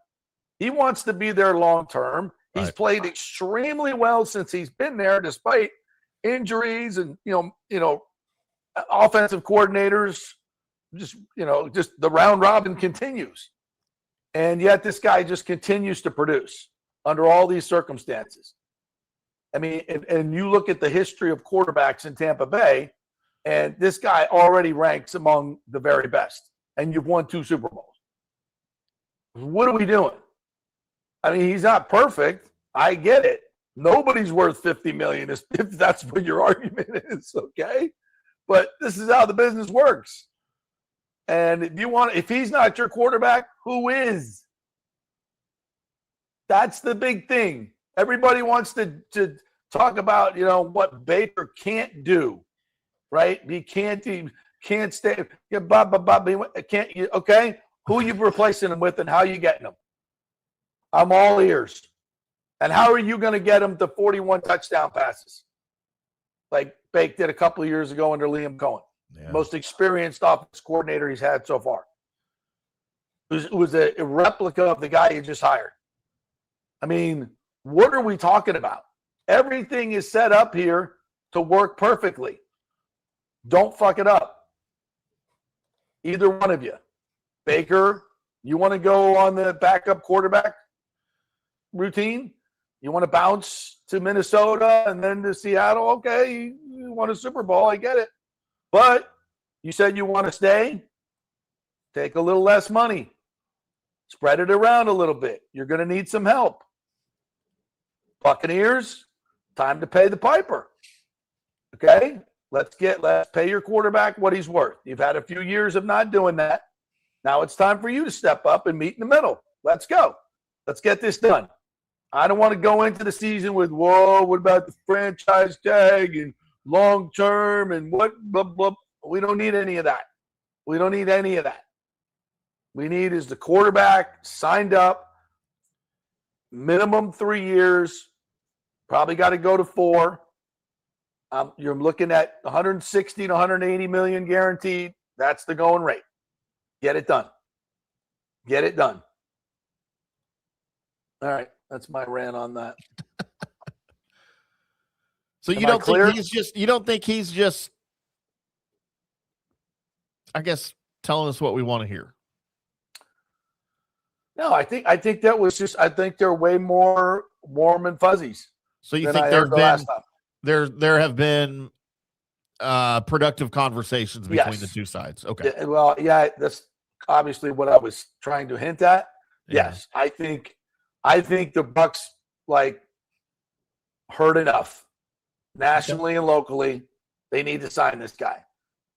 He wants to be there long term. He's played extremely well since he's been there, despite injuries and offensive coordinators. Just the round robin continues, and yet this guy just continues to produce under all these circumstances. I mean, and you look at the history of quarterbacks in Tampa Bay, and this guy already ranks among the very best. And you've won 2 Super Bowls. What are we doing? I mean, he's not perfect. I get it. Nobody's worth $50 million if that's what your argument is, okay? But this is how the business works. And if he's not your quarterback, who is? That's the big thing. Everybody wants to talk about, what Baker can't do, right? He can't stay. Okay? Who you replacing him with, and how you getting him? I'm all ears. And how are you going to get him to 41 touchdown passes like Bake did a couple of years ago under Liam Cohen? Yeah. Most experienced offense coordinator he's had so far. It was a replica of the guy he just hired. I mean, what are we talking about? Everything is set up here to work perfectly. Don't fuck it up. Either one of you. Baker, you want to go on the backup quarterback routine? You want to bounce to Minnesota and then to Seattle? Okay, you won a Super Bowl. I get it. But you said you want to stay? Take a little less money. Spread it around a little bit. You're going to need some help. Buccaneers, time to pay the piper. Okay? Let's pay your quarterback what he's worth. You've had a few years of not doing that. Now it's time for you to step up and meet in the middle. Let's go. Let's get this done. I don't want to go into the season with, whoa, what about the franchise tag and long term and what, blah, blah. We don't need any of that. We don't need any of that. We need is the quarterback signed up, minimum 3 years, probably got to go to 4. You're looking at 160 to 180 million guaranteed. That's the going rate. Get it done. Get it done. All right. That's my rant on that. So you don't think he's just, I guess, telling us what we want to hear? No, I think that was just, I think they're way more warm and fuzzies. So you think there have been productive conversations between the two sides? Okay. Yeah, well, yeah, that's obviously what I was trying to hint at. Yeah. Yes, I think the Bucs heard enough nationally and locally. They need to sign this guy,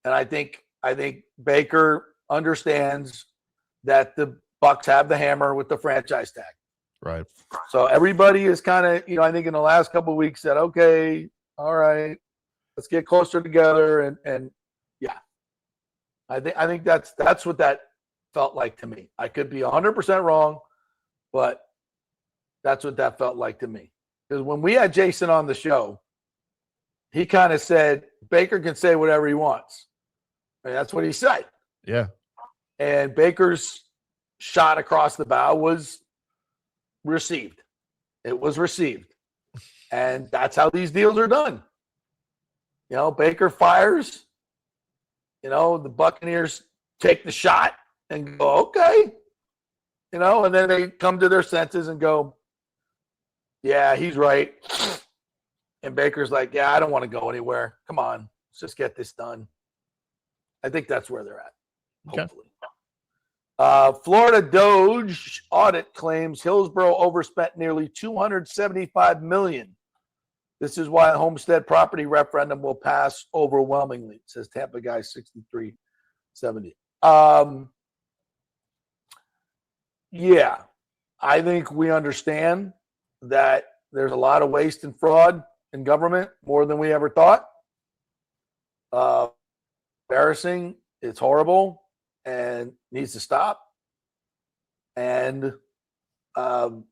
and I think Baker understands that the Bucs have the hammer with the franchise tag. Right. So everybody is kind of, I think in the last couple of weeks said, okay, all right, let's get closer together, and yeah, I think that's what that felt like to me. I could be 100% wrong, but that's what that felt like to me. Because when we had Jason on the show, he kind of said Baker can say whatever he wants. I mean, that's what he said. Yeah. And Baker's shot across the bow was received. It was received. And that's how these deals are done. Baker fires. The Buccaneers take the shot and go, okay. And then they come to their senses and go, yeah, he's right. And Baker's like, yeah, I don't want to go anywhere. Come on, let's just get this done. I think that's where they're at, hopefully. Okay. Florida Doge audit claims Hillsborough overspent nearly $275 million. This is why a homestead property referendum will pass overwhelmingly, says Tampa Guy 6370. Yeah, I think we understand that there's a lot of waste and fraud in government, more than we ever thought. Embarrassing. It's horrible and needs to stop. And that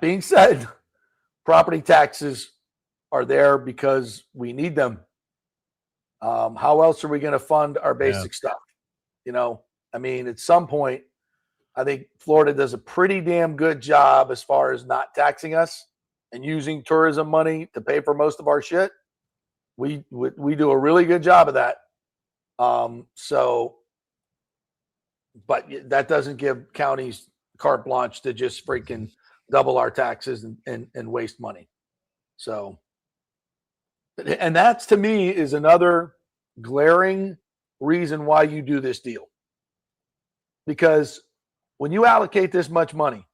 being said, property taxes are there because we need them. How else are we going to fund our basic stuff? At some point, I think Florida does a pretty damn good job as far as not taxing us and using tourism money to pay for most of our shit. We do a really good job of that. But that doesn't give counties carte blanche to just freaking double our taxes and waste money. So, and that's, to me, is another glaring reason why you do this deal. Because when you allocate this much money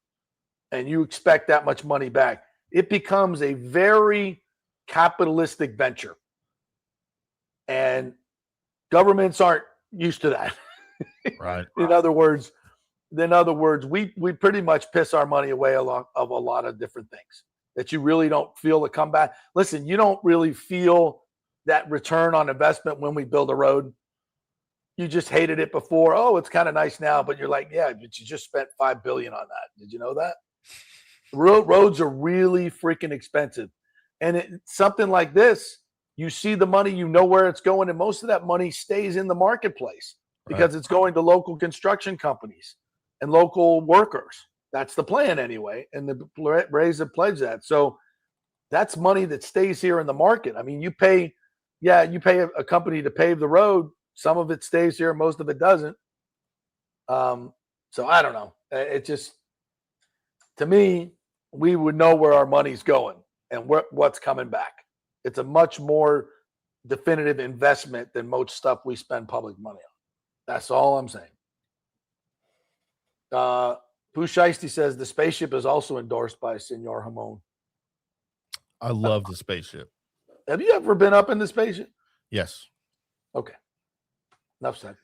and you expect that much money back, it becomes a very capitalistic venture. And governments aren't used to that. Right. In other words, we pretty much piss our money away of a lot of different things that you really don't feel the comeback. Listen, you don't really feel that return on investment when we build a road. You just hated it before. Oh, it's kind of nice now, but you're like, yeah, but you just spent $5 billion on that. Did you know that? Roads are really freaking expensive. And something like this, you see the money, you know where it's going, and most of that money stays in the marketplace because it's going to local construction companies and local workers. That's the plan anyway, and the Rays have pledged that. So that's money that stays here in the market. I mean, you pay a company to pave the road some of it stays here, most of it doesn't. So I don't know. It just, to me, we would know where our money's going and what's coming back. It's a much more definitive investment than most stuff we spend public money on. That's all I'm saying. Pooh Shiesty says the spaceship is also endorsed by Senor Hamon. I love the spaceship. Have you ever been up in the spaceship? Yes. Okay. Enough said.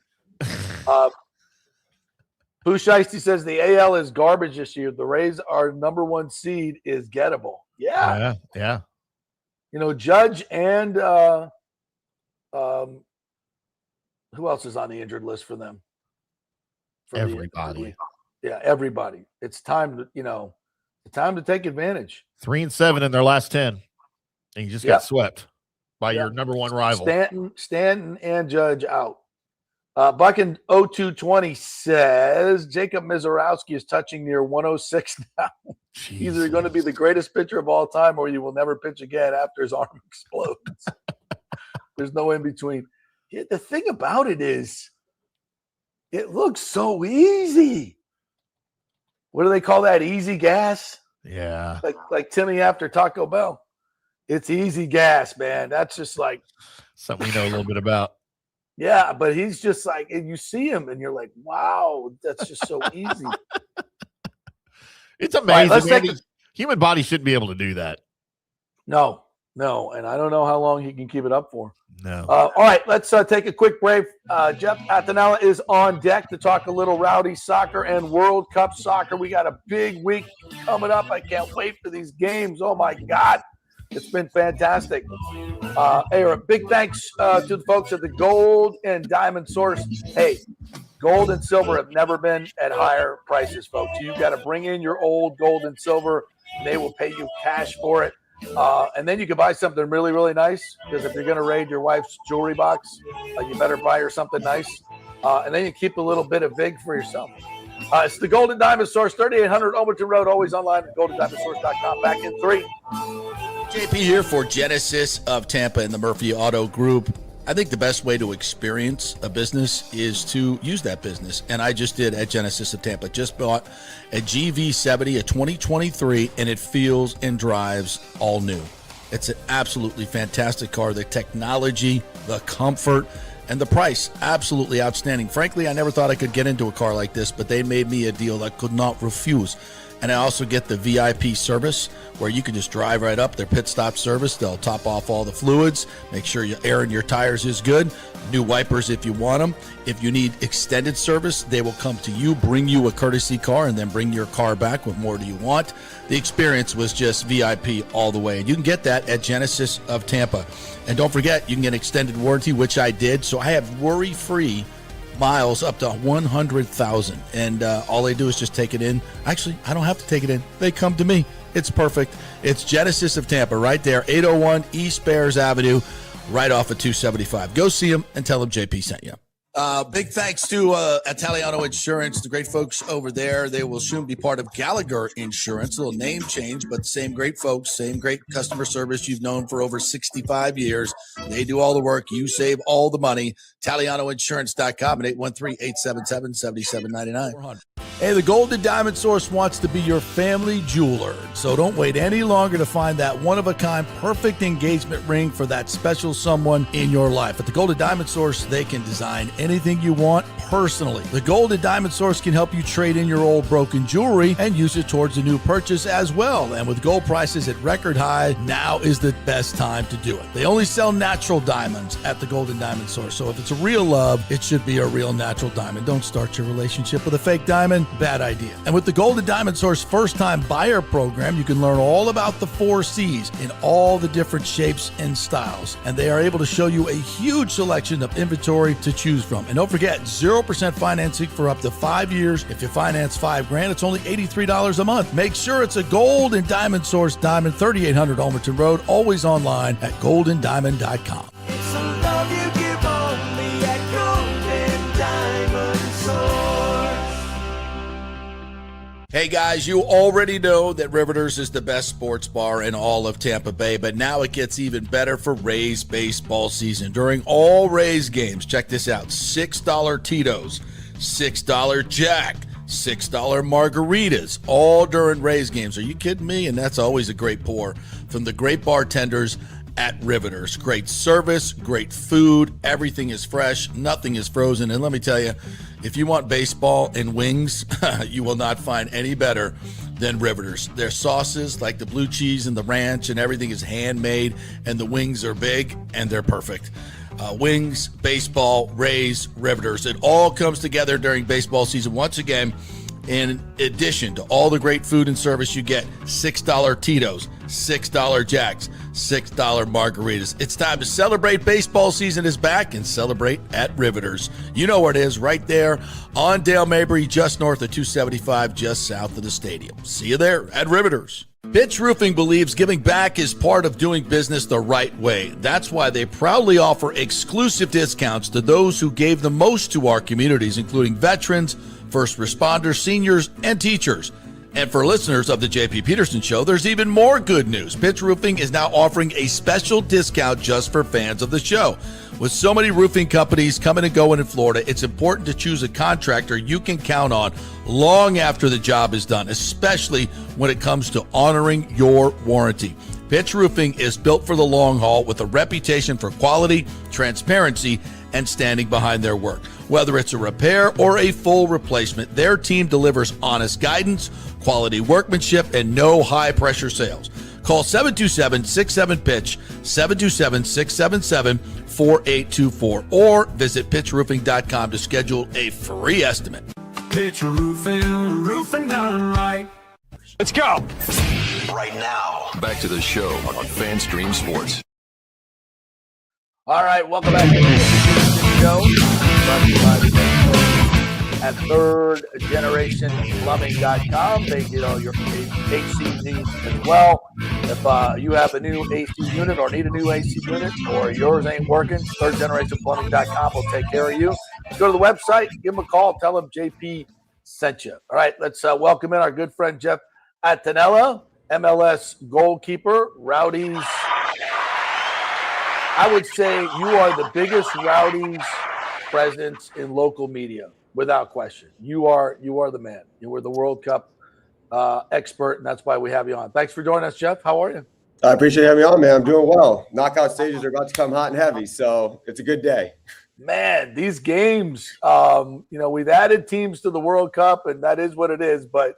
Pooh Shiesty says the AL is garbage this year. The Rays, our number 1 seed, is gettable. Yeah. Yeah. You know, Judge and who else is on the injured list for them? Everybody. Everybody. It's time to take advantage. 3-7 in their last 10. And you just got swept by your number 1 rival. Stanton and Judge out. Buckin 0220 says Jacob Mizorowski is touching near 106 now. He's either going to be the greatest pitcher of all time or you will never pitch again after his arm explodes. There's no in between. The thing about it is, it looks so easy. What do they call that? Easy gas? Yeah. Like Timmy after Taco Bell. It's easy gas, man. That's just like something we know a little bit about. Yeah, but he's just like, and you see him and you're like, wow, that's just so easy. It's amazing. Right, human body shouldn't be able to do that. No. And I don't know how long he can keep it up for. No. All right, let's take a quick break. Jeff Attinella is on deck to talk a little rowdy soccer and World Cup soccer. We got a big week coming up. I can't wait for these games. Oh, my God. It's been fantastic. Hey, big thanks to the folks at the Gold and Diamond Source. Hey, gold and silver have never been at higher prices, folks. You've got to bring in your old gold and silver. They will pay you cash for it. And then you can buy something really, really nice, because if you're going to raid your wife's jewelry box, you better buy her something nice. And then you keep a little bit of vig for yourself. It's the Golden Diamond Source, 3800 Overton Road, always online at goldendiamondsource.com. Back in 3. JP here for Genesis of Tampa and the Murphy Auto Group. I think the best way to experience a business is to use that business. And I just did at Genesis of Tampa. Just bought a GV70, a 2023, and it feels and drives all new. It's an absolutely fantastic car. The technology, the comfort, and the price, absolutely outstanding. Frankly, I never thought I could get into a car like this, but they made me a deal I could not refuse. And I also get the VIP service where you can just drive right up, their pit stop service. They'll top off all the fluids, make sure your air in your tires is good, new wipers if you want them. If you need extended service, they will come to you, bring you a courtesy car, and then bring your car back. What more do you want? The experience was just VIP all the way. And you can get that at Genesis of Tampa. And don't forget, you can get extended warranty, which I did. So I have worry-free miles up to 100,000, and all they do is just take it in. Actually, I don't have to take it in. They come to me. It's perfect. It's Genesis of Tampa right there, 801 East Bears Avenue, right off of 275. Go see them and tell them JP sent you. Big thanks to Italiano Insurance, the great folks over there. They will soon be part of Gallagher Insurance. A little name change, but same great folks, same great customer service you've known for over 65 years. They do all the work. You save all the money. ItalianoInsurance.com at 813-877-7799. Hey, the Golden Diamond Source wants to be your family jeweler. So don't wait any longer to find that one-of-a-kind perfect engagement ring for that special someone in your life. At the Golden Diamond Source, they can design anything you want personally. The Golden Diamond Source can help you trade in your old broken jewelry and use it towards a new purchase as well. And with gold prices at record high, now is the best time to do it. They only sell natural diamonds at the Golden Diamond Source. So if it's a real love, it should be a real natural diamond. Don't start your relationship with a fake diamond. Bad idea. And with the Golden Diamond Source first-time buyer program, you can learn all about the 4 C's in all the different shapes and styles. And they are able to show you a huge selection of inventory to choose from. And don't forget, 0% financing for up to 5 years. If you finance $5,000, it's only $83 a month. Make sure it's a Golden Diamond Source diamond, 3800 Almerton Road, always online at goldendiamond.com. It's the love you give only at Golden Diamond Source. Hey guys, you already know that Riveters is the best sports bar in all of Tampa Bay, but now it gets even better for Rays baseball season. During all Rays games, check this out, $6 Tito's, $6 Jack, $6 margaritas, all during Rays games. Are you kidding me? And that's always a great pour from the great bartenders at Riveters. Great service, great food, everything is fresh, nothing is frozen. And let me tell you, if you want baseball and wings, you will not find any better than Riveters. Their sauces, like the blue cheese and the ranch, and everything is handmade, and the wings are big, and they're perfect. Wings, baseball, Rays, Riveters. It all comes together during baseball season. Once again, in addition to all the great food and service you get, $6 Tito's, $6 Jacks, $6 margaritas. It's time to celebrate. Baseball season is back, and celebrate at Riveters. You know where it is, right there on Dale Mabry, just north of 275, just south of the stadium. See you there at Riveters. Pitch Roofing believes giving back is part of doing business the right way. That's why they proudly offer exclusive discounts to those who gave the most to our communities, including veterans, first responders, seniors, and teachers. And for listeners of the JP Peterson Show, there's even more good news. Pitch Roofing is now offering a special discount just for fans of the show. With so many roofing companies coming and going in Florida, it's important to choose a contractor you can count on long after the job is done, especially when it comes to honoring your warranty. Pitch Roofing is built for the long haul with a reputation for quality, transparency, and standing behind their work. Whether it's a repair or a full replacement, their team delivers honest guidance, quality workmanship, and no high-pressure sales. Call 727-67-PITCH, 727-677-4824, or visit pitchroofing.com to schedule a free estimate. Pitch roofing, roofing done right. Let's go. Right now, back to the show on FanStream Sports. All right, welcome back to the show. Brought to you by the at thirdgenerationplumbing.com. They get all your AC needs as well. If you have a new AC unit or need a new AC unit or yours ain't working, thirdgenerationplumbing.com will take care of you. Go to the website, give them a call, tell them JP sent you. All right, let's welcome in our good friend Jeff Attinella, MLS goalkeeper. Rowdies, I would say you are the biggest Rowdies presence in local media, without question. You are the man. You were the World Cup expert, and that's why we have you on. Thanks for joining us, Jeff. How are you? I appreciate having me on, man. I'm doing well. Knockout stages are about to come hot and heavy, so it's a good day. Man, these games, we've added teams to the World Cup, and that is what it is. But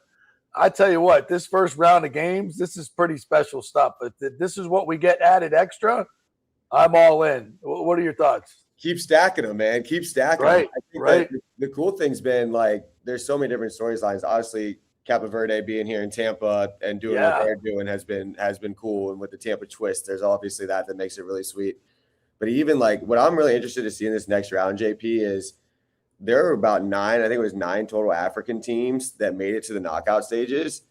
I tell you what, this first round of games, this is pretty special stuff. But this is what we get added extra. I'm all in. What are your thoughts? Keep stacking them, man. Keep stacking them. Right. The cool thing's been, like, there's so many different storylines. Obviously, Cape Verde being here in Tampa and doing what they're doing has been cool. And with the Tampa twist, there's obviously that makes it really sweet. But even, like, what I'm really interested to see in this next round, JP, is there are about 9 total African teams that made it to the knockout stages,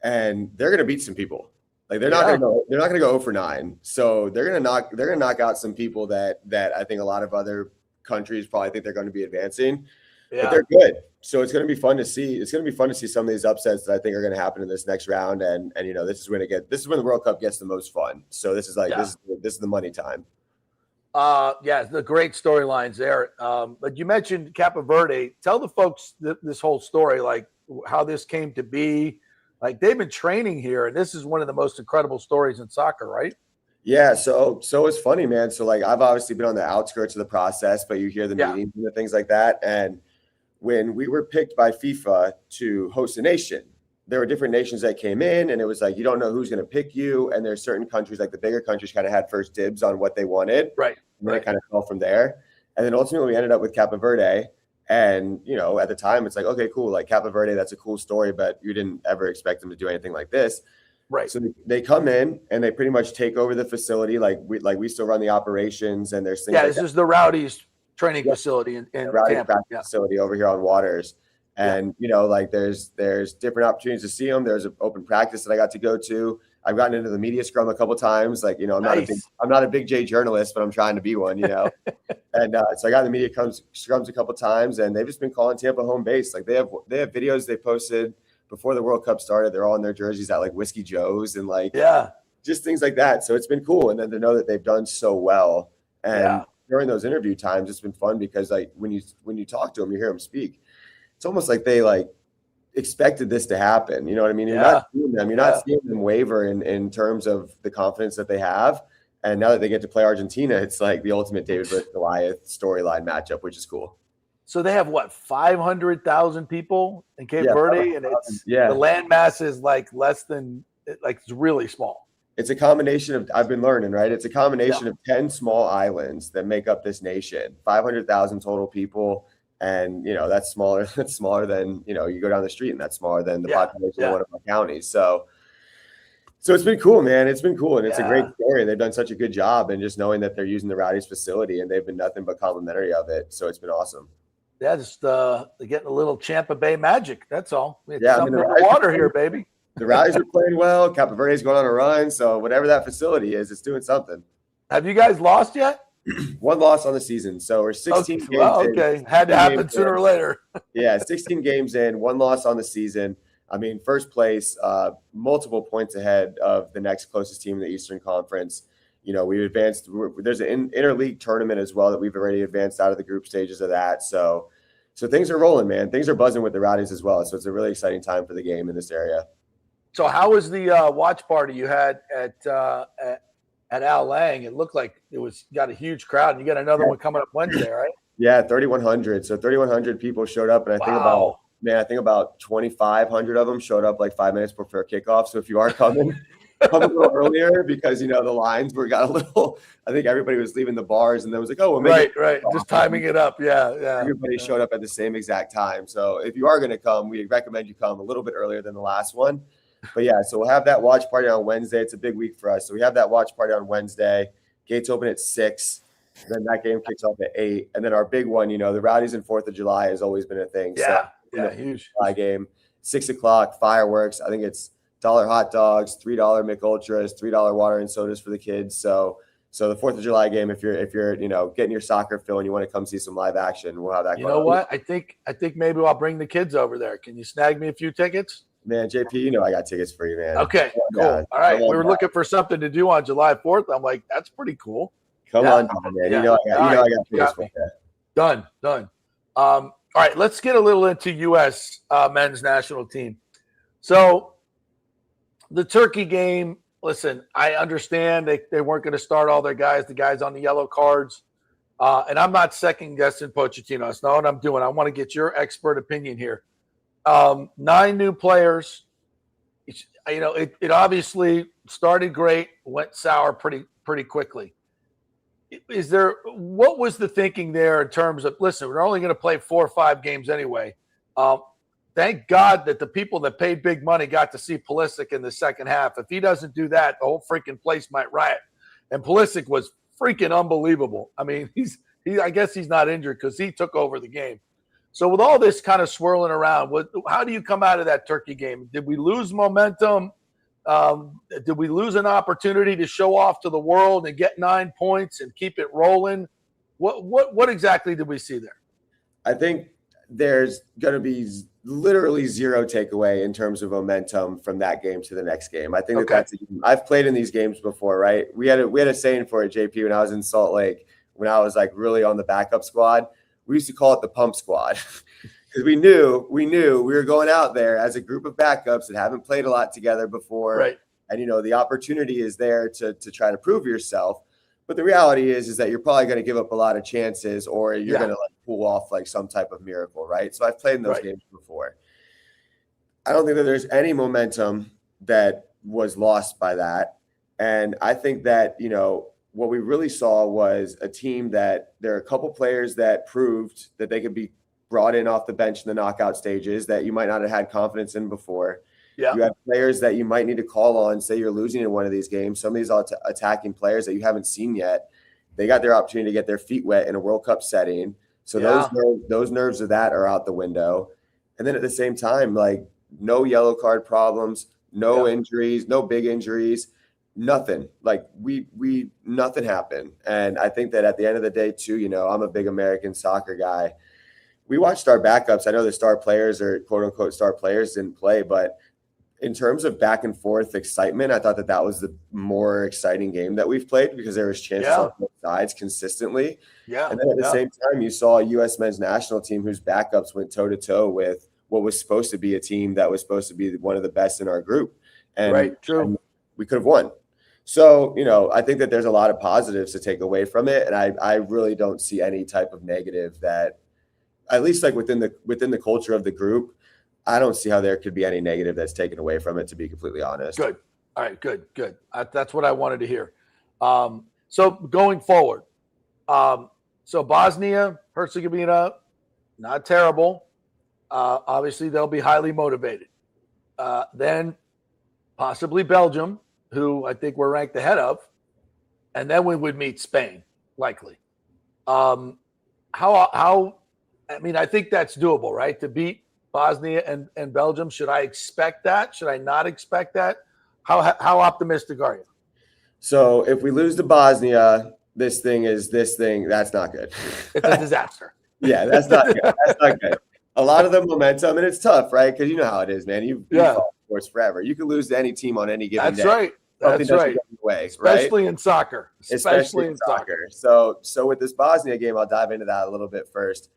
and they're going to beat some people. Like, they're not going to go 0 for 9. So they're going to knock out some people that I think a lot of other countries probably think they're going to be advancing. But they're good. So it's going to be fun to see. It's going to be fun to see some of these upsets that I think are going to happen in this next round. And this is when the World Cup gets the most fun. So this is this is the money time. The great storylines there. But you mentioned Cape Verde. Tell the folks this whole story, like how this came to be. Like, they've been training here, and this is one of the most incredible stories in soccer, right? Yeah, so it's funny, man. So, like, I've obviously been on the outskirts of the process, but you hear the meetings and the things like that. And when we were picked by FIFA to host a nation, there were different nations that came in, and it was like, you don't know who's going to pick you. And there's certain countries, like the bigger countries, kind of had first dibs on what they wanted. Right. And then it kind of fell from there. And then ultimately we ended up with Cape Verde. And, at the time it's like, okay, cool. Like, Cape Verde, that's a cool story, but you didn't ever expect them to do anything like this. Right. So they come in and they pretty much take over the facility. We still run the operations, and there's things. Yeah, this is the Rowdies training facility in Rowdies practice facility over here on Waters. And, there's different opportunities to see them. There's an open practice that I got to go to. I've gotten into the media scrum a couple times. Like, I'm not a big J journalist, but I'm trying to be one, And so I got in the media scrums a couple times, and they've just been calling Tampa home base. Like, they have videos they posted before the World Cup started, they're all in their jerseys at like Whiskey Joe's and like just things like that. So it's been cool. And then to know that they've done so well. And during those interview times, it's been fun because like when you talk to them, you hear them speak. It's almost like they like expected this to happen. You know what I mean? You're not seeing them. You're not seeing them waver in terms of the confidence that they have. And now that they get to play Argentina, it's like the ultimate David versus Goliath storyline matchup, which is cool. So they have what, 500,000 people in Cape Verde, and it's the land mass is like less than, like it's really small. It's a combination of, I've been learning, right? It's a combination of 10 small islands that make up this nation, 500,000 total people. And, you know, that's smaller than, you know, you go down the street and that's smaller than the population of one of our counties. So it's been cool, man. It's been cool. And it's a great story. They've done such a good job. And just knowing that they're using the Rowdies facility and they've been nothing but complimentary of it. So it's been awesome. Yeah, just they're getting a little Tampa Bay magic. That's all. It's something in the water here, baby. The Rowdies are playing well. Cape Verde's going on a run. So whatever that facility is, it's doing something. Have you guys lost yet? One loss on the season. So we're 16 games in. Had to happen sooner or later. 16 games in, one loss on the season. I mean, first place, multiple points ahead of the next closest team in the Eastern Conference. You know, we advanced. There's an interleague tournament as well that we've already advanced out of the group stages of that. So things are rolling, man. Things are buzzing with the Rowdies as well. So it's a really exciting time for the game in this area. So how was the watch party you had at Al Lang? It looked like got a huge crowd. And you got another one coming up Wednesday, right? Yeah, 3,100. So 3,100 people showed up, and I think about 2,500 of them showed up like 5 minutes before kickoff. So if you are coming, come a little earlier because, you know, the lines got a little, I think everybody was leaving the bars and then was like, oh, well, maybe right. Just timing it up. Yeah. Everybody showed up at the same exact time. So if you are going to come, we recommend you come a little bit earlier than the last one. But yeah, so we'll have that watch party on Wednesday. It's a big week for us. So we have that watch party on Wednesday. Gates open at 6. Then that game kicks off at 8. And then our big one, you know, the Rowdies and 4th of July has always been a thing. Huge. July game, 6 o'clock, fireworks. I think it's $1 hot dogs, $3 McUltras, $3 water and sodas for the kids. So the 4th of July game, if you're you know, getting your soccer fill and you want to come see some live action, we'll have that. You know what? I think maybe I'll bring the kids over there. Can you snag me a few tickets? Man, JP, you know I got tickets for you, man. Okay, cool. All right, we were looking for something to do on July 4th. I'm like, that's pretty cool. Come on, man. You know I got tickets for you. Done. All right, let's get a little into U.S. Men's national team. So the Turkey game, listen, I understand they weren't going to start all their guys, the guys on the yellow cards. And I'm not second-guessing Pochettino. That's not what I'm doing. I want to get your expert opinion here. 9 new players. You know, it obviously started great, went sour pretty quickly. What was the thinking there in terms of, listen, we're only going to play 4 or 5 games anyway. Thank God that the people that paid big money got to see Pulisic in the second half. If he doesn't do that, the whole freaking place might riot. And Pulisic was freaking unbelievable. I mean, I guess he's not injured because he took over the game. So with all this kind of swirling around, how do you come out of that Turkey game? Did we lose momentum? Did we lose an opportunity to show off to the world and get 9 points and keep it rolling? What exactly did we see there? I think there's going to be literally zero takeaway in terms of momentum from that game to the next game. I think I've played in these games before, right? We had a saying for it, JP, when I was in Salt Lake, when I was like really on the backup squad. We used to call it the pump squad because we knew we were going out there as a group of backups that haven't played a lot together before. Right. And, you know, the opportunity is there to try to prove yourself. But the reality is that you're probably going to give up a lot of chances or you're going to like pull off like some type of miracle. Right. So I've played in those games before. I don't think that there's any momentum that was lost by that. And I think that, you know, what we really saw was a team that there are a couple players that proved that they could be brought in off the bench in the knockout stages that you might not have had confidence in before. Yeah. You have players that you might need to call on, say you're losing in one of these games. Some of these attacking players that you haven't seen yet, they got their opportunity to get their feet wet in a World Cup setting. So those nerves of that are out the window. And then at the same time, like no yellow card problems, no injuries, no big injuries. Nothing. Like nothing happened. And I think that at the end of the day too, you know, I'm a big American soccer guy. we watched our backups. I know the star players or quote unquote star players didn't play, but in terms of back and forth excitement, I thought that was the more exciting game that we've played because there was chances on both sides consistently. Yeah. And then at the same time, you saw a U.S. men's national team whose backups went toe to toe with what was supposed to be a team that was supposed to be one of the best in our group. And, and we could have won. So, I think that there's a lot of positives to take away from it. And I really don't see any type of negative that, at least like within the culture of the group, I don't see how there could be any negative that's taken away from it, to be completely honest. Good. All right, good. That's what I wanted to hear. So going forward, so Bosnia, Herzegovina, not terrible. Obviously, they'll be highly motivated. Then possibly Belgium, who I think we're ranked ahead of. And then we would meet Spain, likely. I think that's doable, right? To beat Bosnia and Belgium. Should I expect that? Should I not expect that? How optimistic are you? So if we lose to Bosnia, this thing, that's not good. It's a disaster. Yeah, that's not good. That's not good. A lot of the momentum, and it's tough, right? Because you know how it is, man. You follow sports forever. You can lose to any team on any given day. That's right. That's right. Way, especially in soccer. Especially in soccer. So with this Bosnia game, I'll dive into that a little bit first.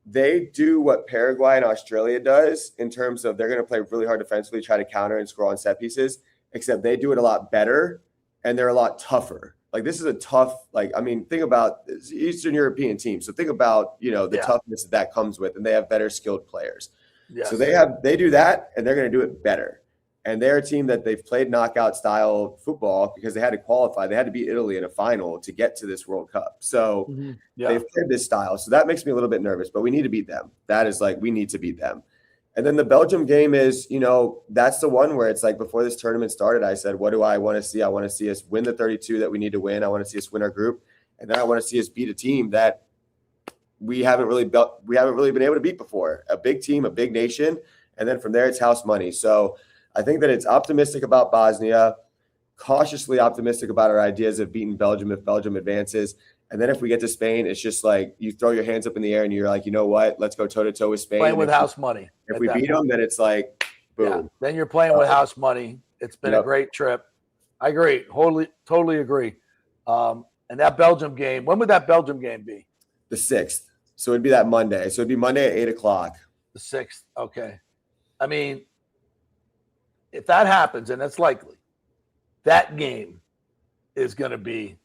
They do what Paraguay and Australia does in terms of they're going to play really hard defensively, try to counter and score on set pieces, except they do it a lot better and they're a lot tougher. Like this is a tough, think about Eastern European teams. So think about, the toughness that comes with, and they have better skilled players. Yes. So they do that and they're going to do it better. And they're a team that they've played knockout style football because they had to qualify. They had to beat Italy in a final to get to this World Cup. So they've played this style. So that makes me a little bit nervous, but we need to beat them. That is we need to beat them. And then the Belgium game is, that's the one where it's like before this tournament started, I said, what do I want to see? I want to see us win the 32 that we need to win. I want to see us win our group. And then I want to see us beat a team that we haven't really been able to beat before. A big team, a big nation. And then from there, it's house money. So I think that it's optimistic about Bosnia, cautiously optimistic about our ideas of beating Belgium if Belgium advances. And then if we get to Spain, it's just like you throw your hands up in the air and you're like, you know what? Let's go toe-to-toe with Spain. Playing with house money. If we beat them, then it's like, boom. Yeah. Then you're playing with house money. It's been a great trip. I agree. Totally agree. And that Belgium game, when would that Belgium game be? The 6th. So it'd be that Monday. So it'd be Monday at 8 o'clock. The 6th. Okay. I mean, if that happens, and it's likely, that game is going to be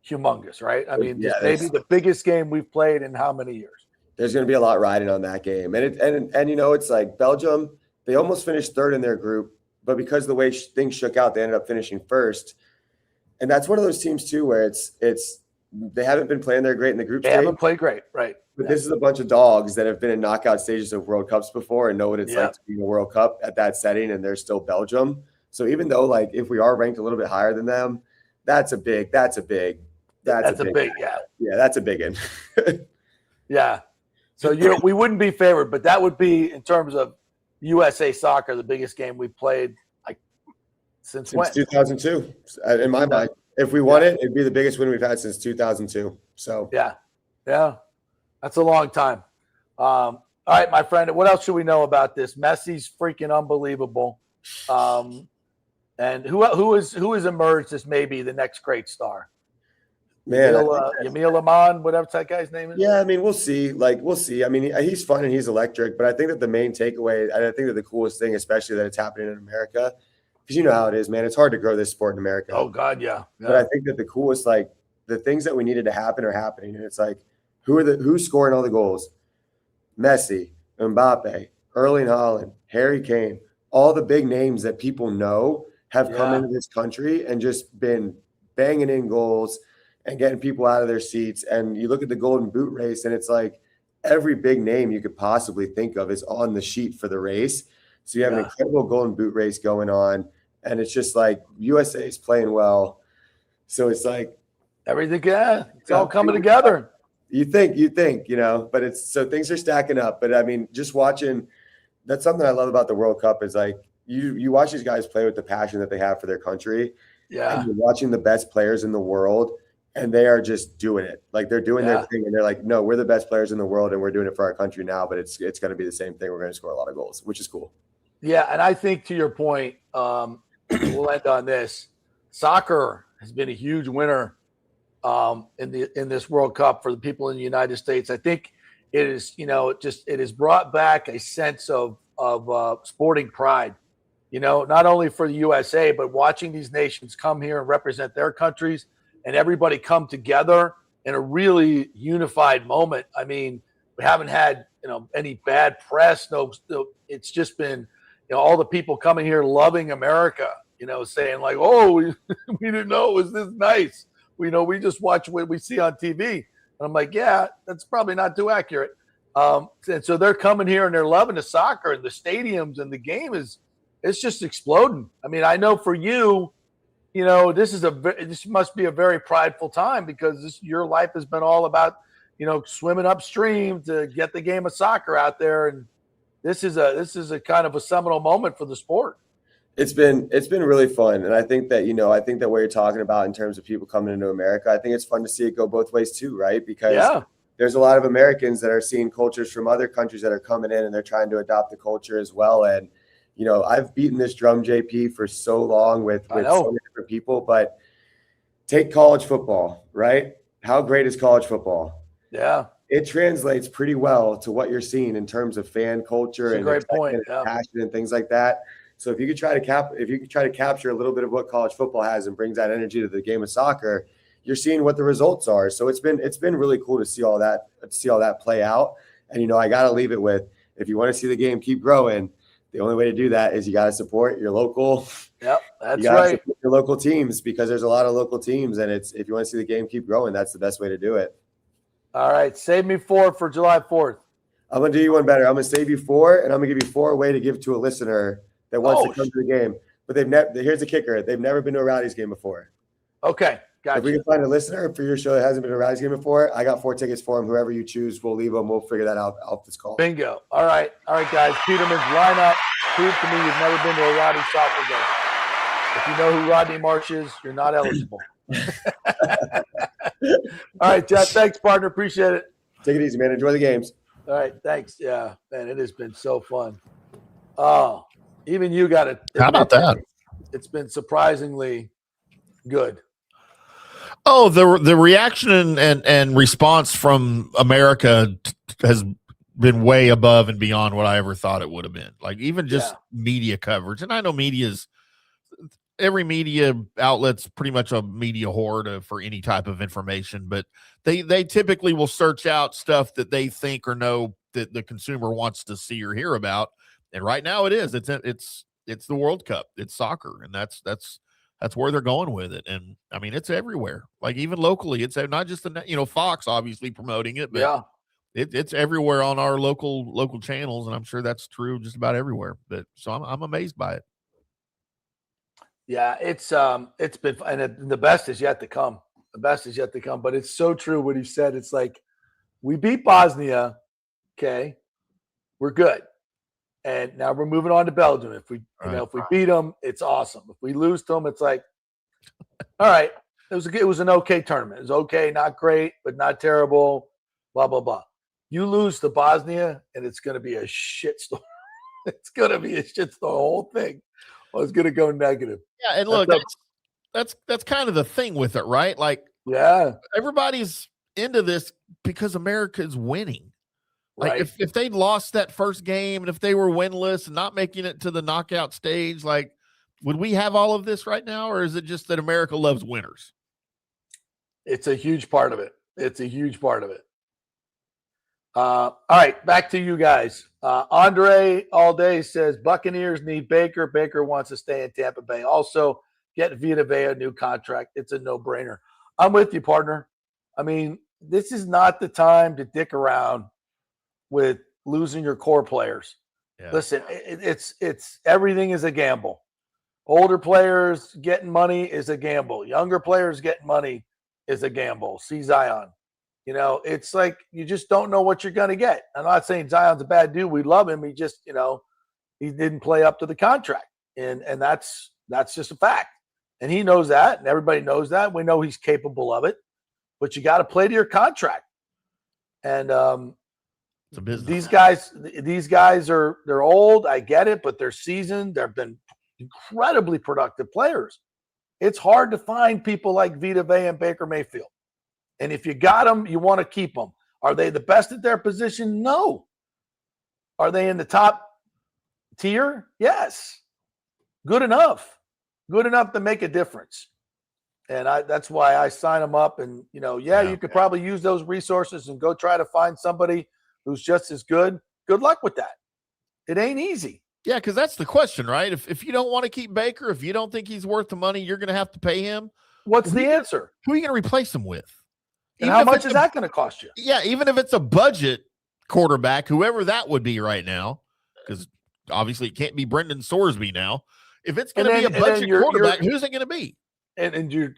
humongous, right? I mean, maybe the biggest game we've played in how many years? There's going to be a lot riding on that game. And it's like Belgium, they almost finished third in their group, but because of the way things shook out, they ended up finishing first. And that's one of those teams too where it's they haven't been playing their great in the group stage. They haven't played great, right? But this is a bunch of dogs that have been in knockout stages of World Cups before and know what it's like to be in a World Cup at that setting, and they're still Belgium. So even though if we are ranked a little bit higher than them, that's a big one. Yeah. So we wouldn't be favored, but that would be, in terms of USA soccer, the biggest game we played since when? 2002. In my mind, if we won it, it'd be the biggest win we've had since 2002. So yeah. That's a long time. All right, my friend, what else should we know about this? Messi's freaking unbelievable. And who has emerged as maybe the next great star? Man, Yamil Aman, whatever that guy's name is. Yeah, I mean, we'll see. I mean, he's fun and he's electric, but I think that the main takeaway, and I think that the coolest thing, especially that it's happening in America, because you know how it is, man. It's hard to grow this sport in America. Oh God, yeah. But I think that the coolest, the things that we needed to happen are happening, and it's like, who's scoring all the goals? Messi, Mbappe, Erling Haaland, Harry Kane, all the big names that people know have come into this country and just been banging in goals and getting people out of their seats. And you look at the Golden Boot race, and it's like every big name you could possibly think of is on the sheet for the race. So you have an incredible Golden Boot race going on, and it's just like USA is playing well. So it's like everything, it's all coming together. You think, but it's so things are stacking up. But I mean, just watching, that's something I love about the World Cup is like you watch these guys play with the passion that they have for their country. Yeah. And you're watching the best players in the world, and they are just doing it. Like they're doing their thing, and they're like, no, we're the best players in the world, and we're doing it for our country now. But it's going to be the same thing. We're going to score a lot of goals, which is cool. Yeah, and I think to your point, we'll end on this. Soccer has been a huge winner in this World Cup for the people in the United States. I think it is, it has brought back a sense of sporting pride. Not only for the USA, but watching these nations come here and represent their countries, and everybody come together in a really unified moment. I mean, we haven't had any bad press. No, it's just been all the people coming here loving America. Saying like, "Oh, we didn't know it was this nice." We just watch what we see on TV. And I'm like, yeah, that's probably not too accurate. And so they're coming here and they're loving the soccer and the stadiums, and the game it's just exploding. I mean, I know for you, this must be a very prideful time, because your life has been all about, swimming upstream to get the game of soccer out there. And this is a kind of a seminal moment for the sport. It's been really fun. And I think that, what you're talking about in terms of people coming into America, I think it's fun to see it go both ways too, right? Because there's a lot of Americans that are seeing cultures from other countries that are coming in, and they're trying to adopt the culture as well. And, I've beaten this drum, JP, for so long with so many different people, but take college football, right? How great is college football? Yeah. It translates pretty well to what you're seeing in terms of fan culture and great point. Passion and things like that. So if you could try to capture a little bit of what college football has and brings that energy to the game of soccer, you're seeing what the results are. So it's been really cool to see all that play out. And I got to leave it with, if you want to see the game keep growing, the only way to do that is you got to support your local. Yep, that's you gotta right. Support your local teams, because there's a lot of local teams, and if you want to see the game keep growing, that's the best way to do it. All right, save me 4 for July 4th. I'm gonna do you one better. I'm gonna save you 4, and I'm gonna give you 4 away to give to a listener that wants to come to the game. But here's the kicker: they've never been to a Rowdies game before. Okay, gotcha. If we can find a listener for your show that hasn't been to a Rowdies game before, I got 4 tickets for them. Whoever you choose, we'll leave them. We'll figure that out off this call. Bingo. All right, guys. Peterman's lineup. Prove to me you've never been to a Rodney soccer game. If you know who Rodney Marsh is, you're not eligible. All right, Jeff. Thanks, partner. Appreciate it. Take it easy, man. Enjoy the games. All right, thanks. Yeah, man, it has been so fun. Oh, even you got it. How about that? It's been surprisingly good. Oh, the reaction and response from America has been way above and beyond what I ever thought it would have been. Like, even just media coverage. And I know every media outlet's pretty much a media horde for any type of information, but they typically will search out stuff that they think or know that the consumer wants to see or hear about. And right now it's the World Cup, it's soccer, and that's where they're going with it. And I mean, it's everywhere. Like, even locally, it's not just Fox obviously promoting it, but it's everywhere on our local channels, and I'm sure that's true just about everywhere. But so I'm amazed by it. Yeah, it's been, and the best is yet to come. The best is yet to come. But it's so true what he said. It's like, we beat Bosnia, okay, we're good, and now we're moving on to Belgium. If we if we beat them, it's awesome. If we lose to them, it's like, all right, it was an okay tournament. It was okay, not great, but not terrible. Blah blah blah. You lose to Bosnia, and it's going to be a shitstorm. It's going to be a shitstorm. The whole thing. Well, it's going to go negative. Yeah, and look, that's kind of the thing with it, right? Like, everybody's into this because America is winning. Like, if they'd lost that first game, and if they were winless and not making it to the knockout stage, like, would we have all of this right now, or is it just that America loves winners? It's a huge part of it. It's a huge part of it. All right, back to you guys. Andre all day says Buccaneers need Baker. Baker wants to stay in Tampa Bay. Also, get Vita Vea a new contract. It's a no-brainer. I'm with you, partner. I mean, this is not the time to dick around with losing your core players. Yeah. Listen, it's everything is a gamble. Older players getting money is a gamble. Younger players getting money is a gamble. See Zion. It's like you just don't know what you're going to get. I'm not saying Zion's a bad dude. We love him. He just, he didn't play up to the contract. And that's just a fact. And he knows that, and everybody knows that. We know he's capable of it. but you got to play to your contract. And It's a business. these guys they're old. I get it, but they're seasoned. They've been incredibly productive players. It's hard to find people like Vita Vea and Baker Mayfield. And if you got them, you want to keep them. Are they the best at their position? No. Are they in the top tier? Yes. Good enough. Good enough to make a difference. And that's why I sign them up. And, you could probably use those resources and go try to find somebody who's just as good. Good luck with that. It ain't easy. Yeah, because that's the question, right? If you don't want to keep Baker, if you don't think he's worth the money, you're going to have to pay him. What's the answer? Who are you going to replace him with? And how much is that going to cost you? Yeah, even if it's a budget quarterback, whoever that would be right now, because obviously it can't be Brendan Sorsby now. If it's going to be a budget quarterback, who's it going to be? And do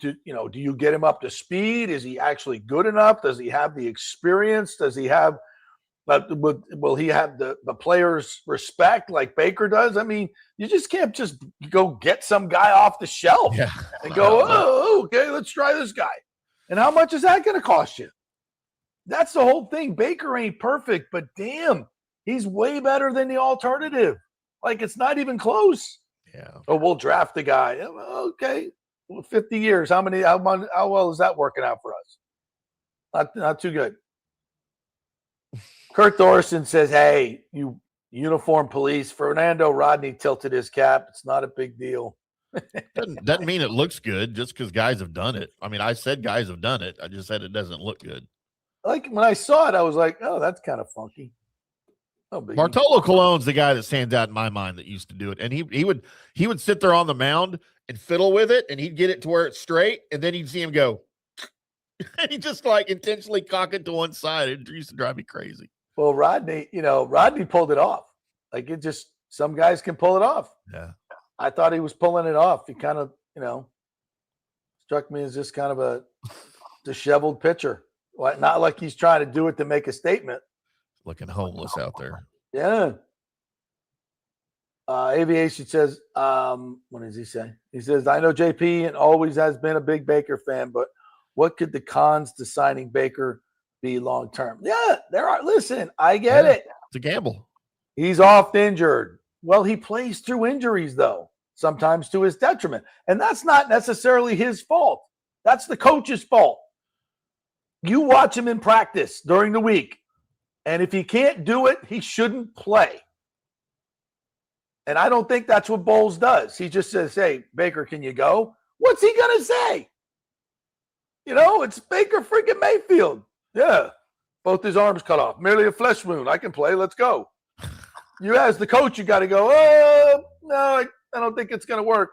you get him up to speed? Is he actually good enough? Does he have the experience? Does he have will he have the players' respect like Baker does? I mean, you just can't just go get some guy off the shelf and go, oh, okay, let's try this guy. And how much is that going to cost you? That's the whole thing. Baker ain't perfect, but damn, he's way better than the alternative. Like, it's not even close. Yeah. Oh, we'll draft the guy. Okay. 50 years. How well is that working out for us? Not too good. Kurt Thorson says, hey, you uniform police. Fernando Rodney tilted his cap. It's not a big deal. Doesn't mean it looks good just because guys have done it. I mean, I said guys have done it. I just said it doesn't look good. Like, when I saw it, I was like, oh, that's kind of funky. Oh, Bartolo Colon's the guy that stands out in my mind that used to do it. And he would sit there on the mound and fiddle with it, and he'd get it to where it's straight, and then you'd see him go. And he just intentionally cock it to one side. It used to drive me crazy. Well, Rodney pulled it off. Like, it just, some guys can pull it off. Yeah. I thought he was pulling it off. He kind of, struck me as just kind of a disheveled pitcher. Not like he's trying to do it to make a statement. Looking homeless out there. Yeah. Aviation says, what does he say? He says, I know JP and always has been a big Baker fan, but what could the cons to signing Baker be long term? Yeah, there are. Listen, I get it. It's a gamble. He's oft injured. Well, he plays through injuries, though, sometimes to his detriment. And that's not necessarily his fault. That's the coach's fault. You watch him in practice during the week. And if he can't do it, he shouldn't play. And I don't think that's what Bowles does. He just says, hey, Baker, can you go? What's he going to say? It's Baker freaking Mayfield. Yeah. Both his arms cut off. Merely a flesh wound. I can play. Let's go. You as the coach, you got to go, oh, no, I don't think it's going to work.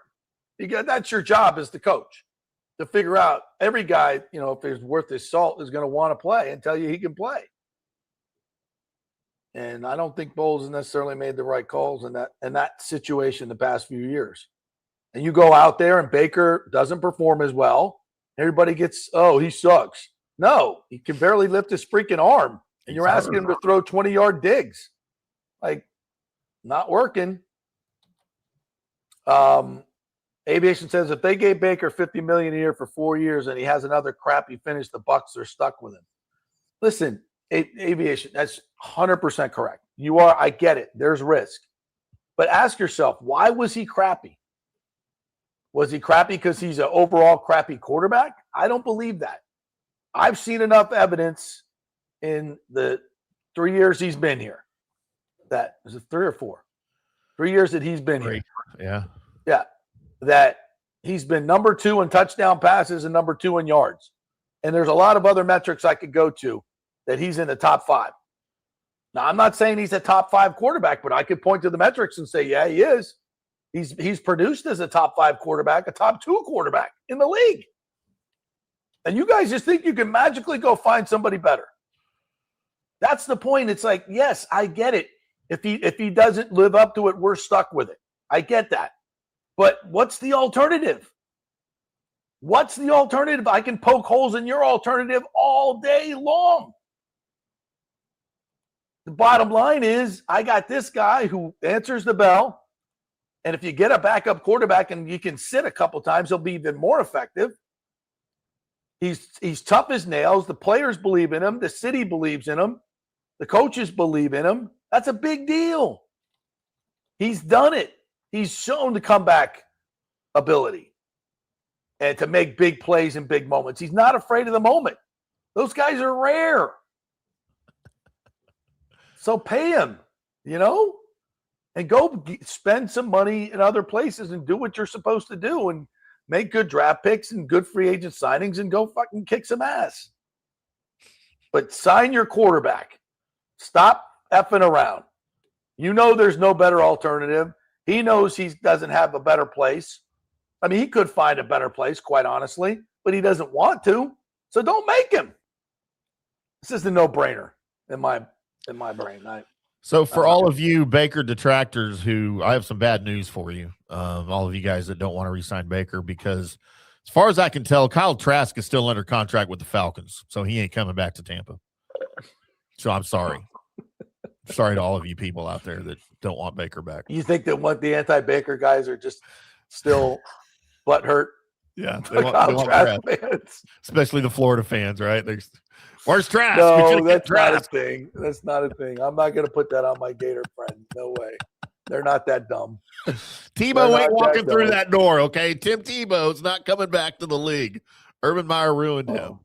That's your job as the coach, to figure out every guy, if he's worth his salt, is going to want to play and tell you he can play. And I don't think Bowles has necessarily made the right calls in that situation the past few years. And you go out there and Baker doesn't perform as well. Everybody gets, oh, he sucks. No, he can barely lift his freaking arm. And you're asking him to throw 20-yard digs. Like, not working. Aviation says if they gave Baker $50 million a year for 4 years and he has another crappy finish, the Bucs are stuck with him. Listen, Aviation, that's 100% correct. I get it. There's risk. But ask yourself, why was he crappy? Was he crappy because he's an overall crappy quarterback? I don't believe that. I've seen enough evidence in the 3 years he's been here. That is it 3 or 4? 3 years that he's been here. Yeah. Yeah. That he's been number 2 in touchdown passes and number 2 in yards. And there's a lot of other metrics I could go to that he's in the top 5. Now, I'm not saying he's a top 5 quarterback, but I could point to the metrics and say, yeah, he is. He's produced as a top 5 quarterback, a top 2 quarterback in the league. And you guys just think you can magically go find somebody better. That's the point. It's like, yes, I get it. If he doesn't live up to it, we're stuck with it. I get that. But what's the alternative? What's the alternative? I can poke holes in your alternative all day long. The bottom line is I got this guy who answers the bell. And if you get a backup quarterback and you can sit a couple times, he'll be even more effective. He's tough as nails. The players believe in him. The city believes in him. The coaches believe in him. That's a big deal. He's done it. He's shown the comeback ability and to make big plays in big moments. He's not afraid of the moment. Those guys are rare. So pay him, and go spend some money in other places and do what you're supposed to do and make good draft picks and good free agent signings and go fucking kick some ass. But sign your quarterback. Stop effing around. There's no better alternative. He knows he doesn't have a better place. I mean, he could find a better place, quite honestly, but he doesn't want to. So don't make him. This is the no-brainer in my brain. So for all of you Baker detractors I have some bad news for you. All of you guys that don't want to re-sign Baker, because as far as I can tell, Kyle Trask is still under contract with the Falcons, so he ain't coming back to Tampa. So I'm sorry. Sorry to all of you people out there that don't want Baker back. You think that the anti-Baker guys are just still butthurt? Yeah, they want Trask fans. Especially the Florida fans, right? Where's Trask? No, that's not a thing. That's not a thing. I'm not going to put that on my Gator friend. No way. They're not that dumb. Tebow ain't walking through that door, okay? Tim Tebow's not coming back to the league. Urban Meyer ruined him.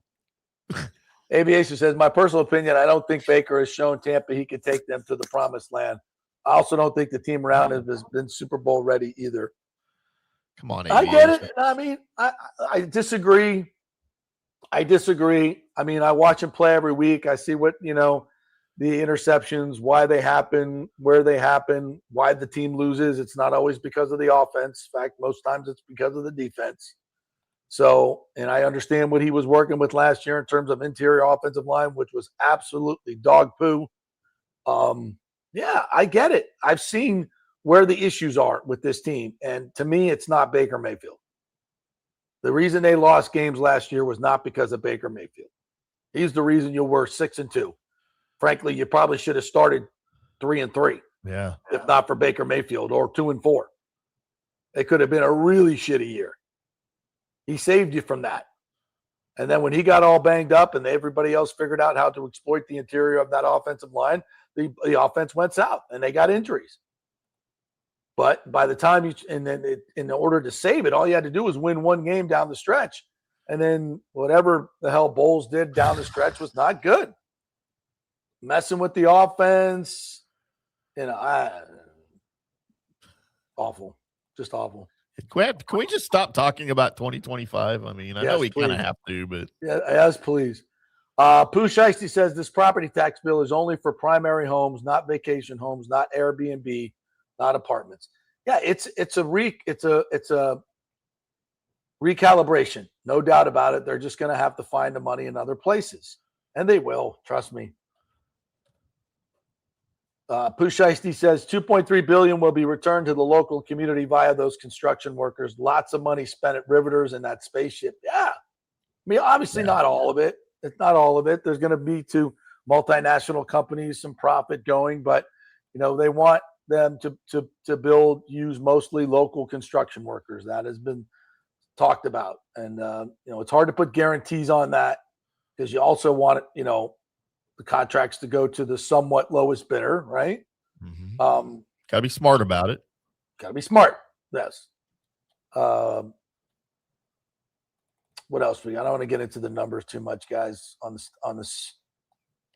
Aviation says, my personal opinion, I don't think Baker has shown Tampa he could take them to the promised land. I also don't think the team around him has been Super Bowl ready either. Come on, Aviation. I get it. I mean, I disagree. I mean, I watch him play every week. I see what, the interceptions, why they happen, where they happen, why the team loses. It's not always because of the offense. In fact, most times it's because of the defense. So, and I understand what he was working with last year in terms of interior offensive line, which was absolutely dog poo. Yeah, I get it. I've seen where the issues are with this team. And to me, it's not Baker Mayfield. The reason they lost games last year was not because of Baker Mayfield. He's the reason you were 6-2. Frankly, you probably should have started 3-3. Yeah. If not for Baker Mayfield, or 2-4. It could have been a really shitty year. He saved you from that. And then when he got all banged up and everybody else figured out how to exploit the interior of that offensive line, the offense went south and they got injuries. But by the time in order to save it, all you had to do was win one game down the stretch. And then whatever the hell Bowles did down the stretch was not good. Messing with the offense, awful. Just awful. Can we just stop talking about 2025? I mean, I know we kind of have to, but. Yeah, yes, please. Pooh Shiesty says this property tax bill is only for primary homes, not vacation homes, not Airbnb, not apartments. Yeah, it's a recalibration, no doubt about it. They're just going to have to find the money in other places, and they will. Trust me. Pooh Shiesty says $2.3 billion will be returned to the local community via those construction workers. Lots of money spent at Riveters and that spaceship. Yeah, I mean, obviously not all of it. It's not all of it. There's going to be to multinational companies some profit going, but they want them to use mostly local construction workers. That has been talked about, and it's hard to put guarantees on that because you also want it, the contracts to go to the somewhat lowest bidder, right? Mm-hmm. Got to be smart about it. Got to be smart. Yes. What else we got? I don't want to get into the numbers too much, guys, on this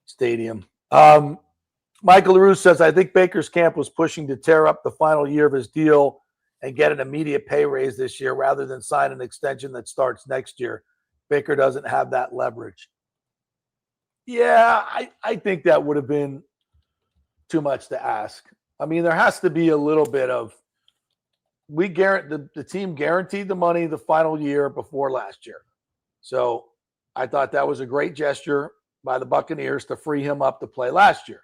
stadium. Michael LaRue says, I think Baker's camp was pushing to tear up the final year of his deal and get an immediate pay raise this year rather than sign an extension that starts next year. Baker doesn't have that leverage. Yeah, I think that would have been too much to ask. I mean, there has to be a little bit of the team guaranteed the money the final year before last year. So I thought that was a great gesture by the Buccaneers to free him up to play last year.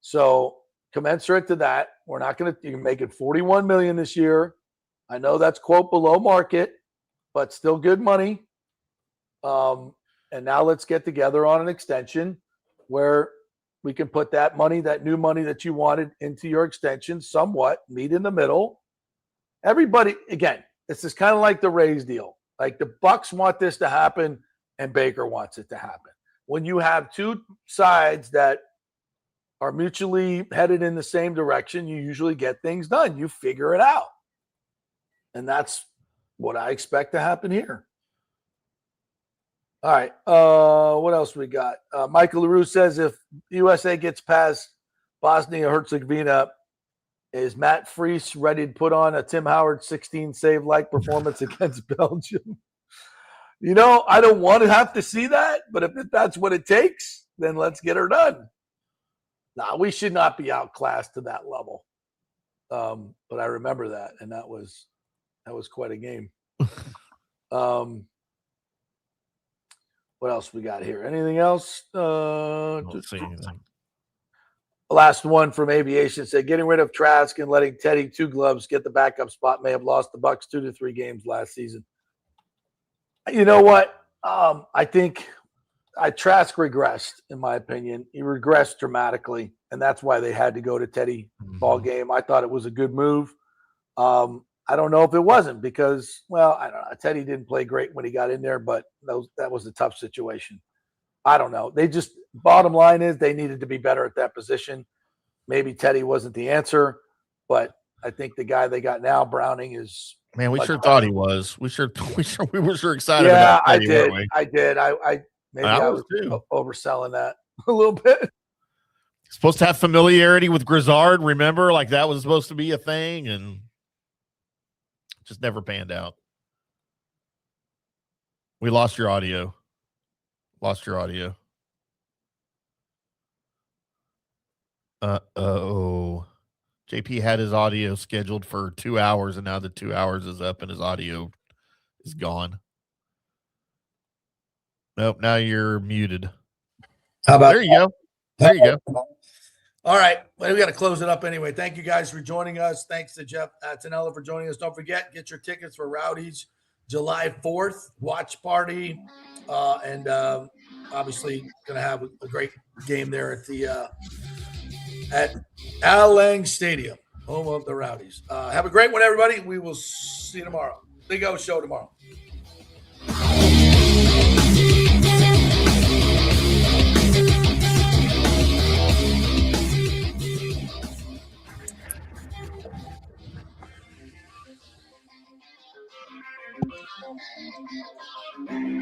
So commensurate to that, we're not going to, you're making $41 million this year. I know that's quote below market, but still good money. And now let's get together on an extension where we can put that money, that new money that you wanted into your extension somewhat, meet in the middle. Everybody, again, this is kind of like the Rays deal. Like the Bucks want this to happen and Baker wants it to happen. When you have two sides that are mutually headed in the same direction, you usually get things done. You figure it out. And that's what I expect to happen here. All right. What else we got? Michael LaRue says if USA gets past Bosnia-Herzegovina, is Matt Freese ready to put on a Tim Howard 16 save-like performance against Belgium? You know, I don't want to have to see that, but if that's what it takes, then let's get her done. Nah, we should not be outclassed to that level. But I remember that, and that was quite a game. What else we got here? Anything else? Don't see anything. Last one from Aviation said, getting rid of Trask and letting Teddy Two Gloves get the backup spot may have lost the Bucs 2 to 3 games last season. You know what? I think Trask regressed, in my opinion. He regressed dramatically, and that's why they had to go to Teddy ball game. I thought it was a good move. I don't know if it wasn't because, well, I don't know. Teddy didn't play great when he got in there, but that was a tough situation. I don't know. They just, bottom line is they needed to be better at that position. Maybe Teddy wasn't the answer, but I think the guy they got now, Browning, is. Man, we sure thought he was. We were sure excited about Teddy, I did. I was overselling that a little bit. Supposed to have familiarity with Grizzard, remember? Like that was supposed to be a thing, and just never panned out. We lost your audio. Uh-oh. JP had his audio scheduled for 2 hours, and now the 2 hours is up and his audio is gone. Nope, now you're muted. How about there you go. There you go. All right. Well, we got to close it up anyway. Thank you guys for joining us. Thanks to Jeff Attinella for joining us. Don't forget, get your tickets for Rowdy's July 4th watch party. And obviously going to have a great game there at Al Lang Stadium, home of the Rowdies. Have a great one, everybody. We will see you tomorrow. Big O show tomorrow.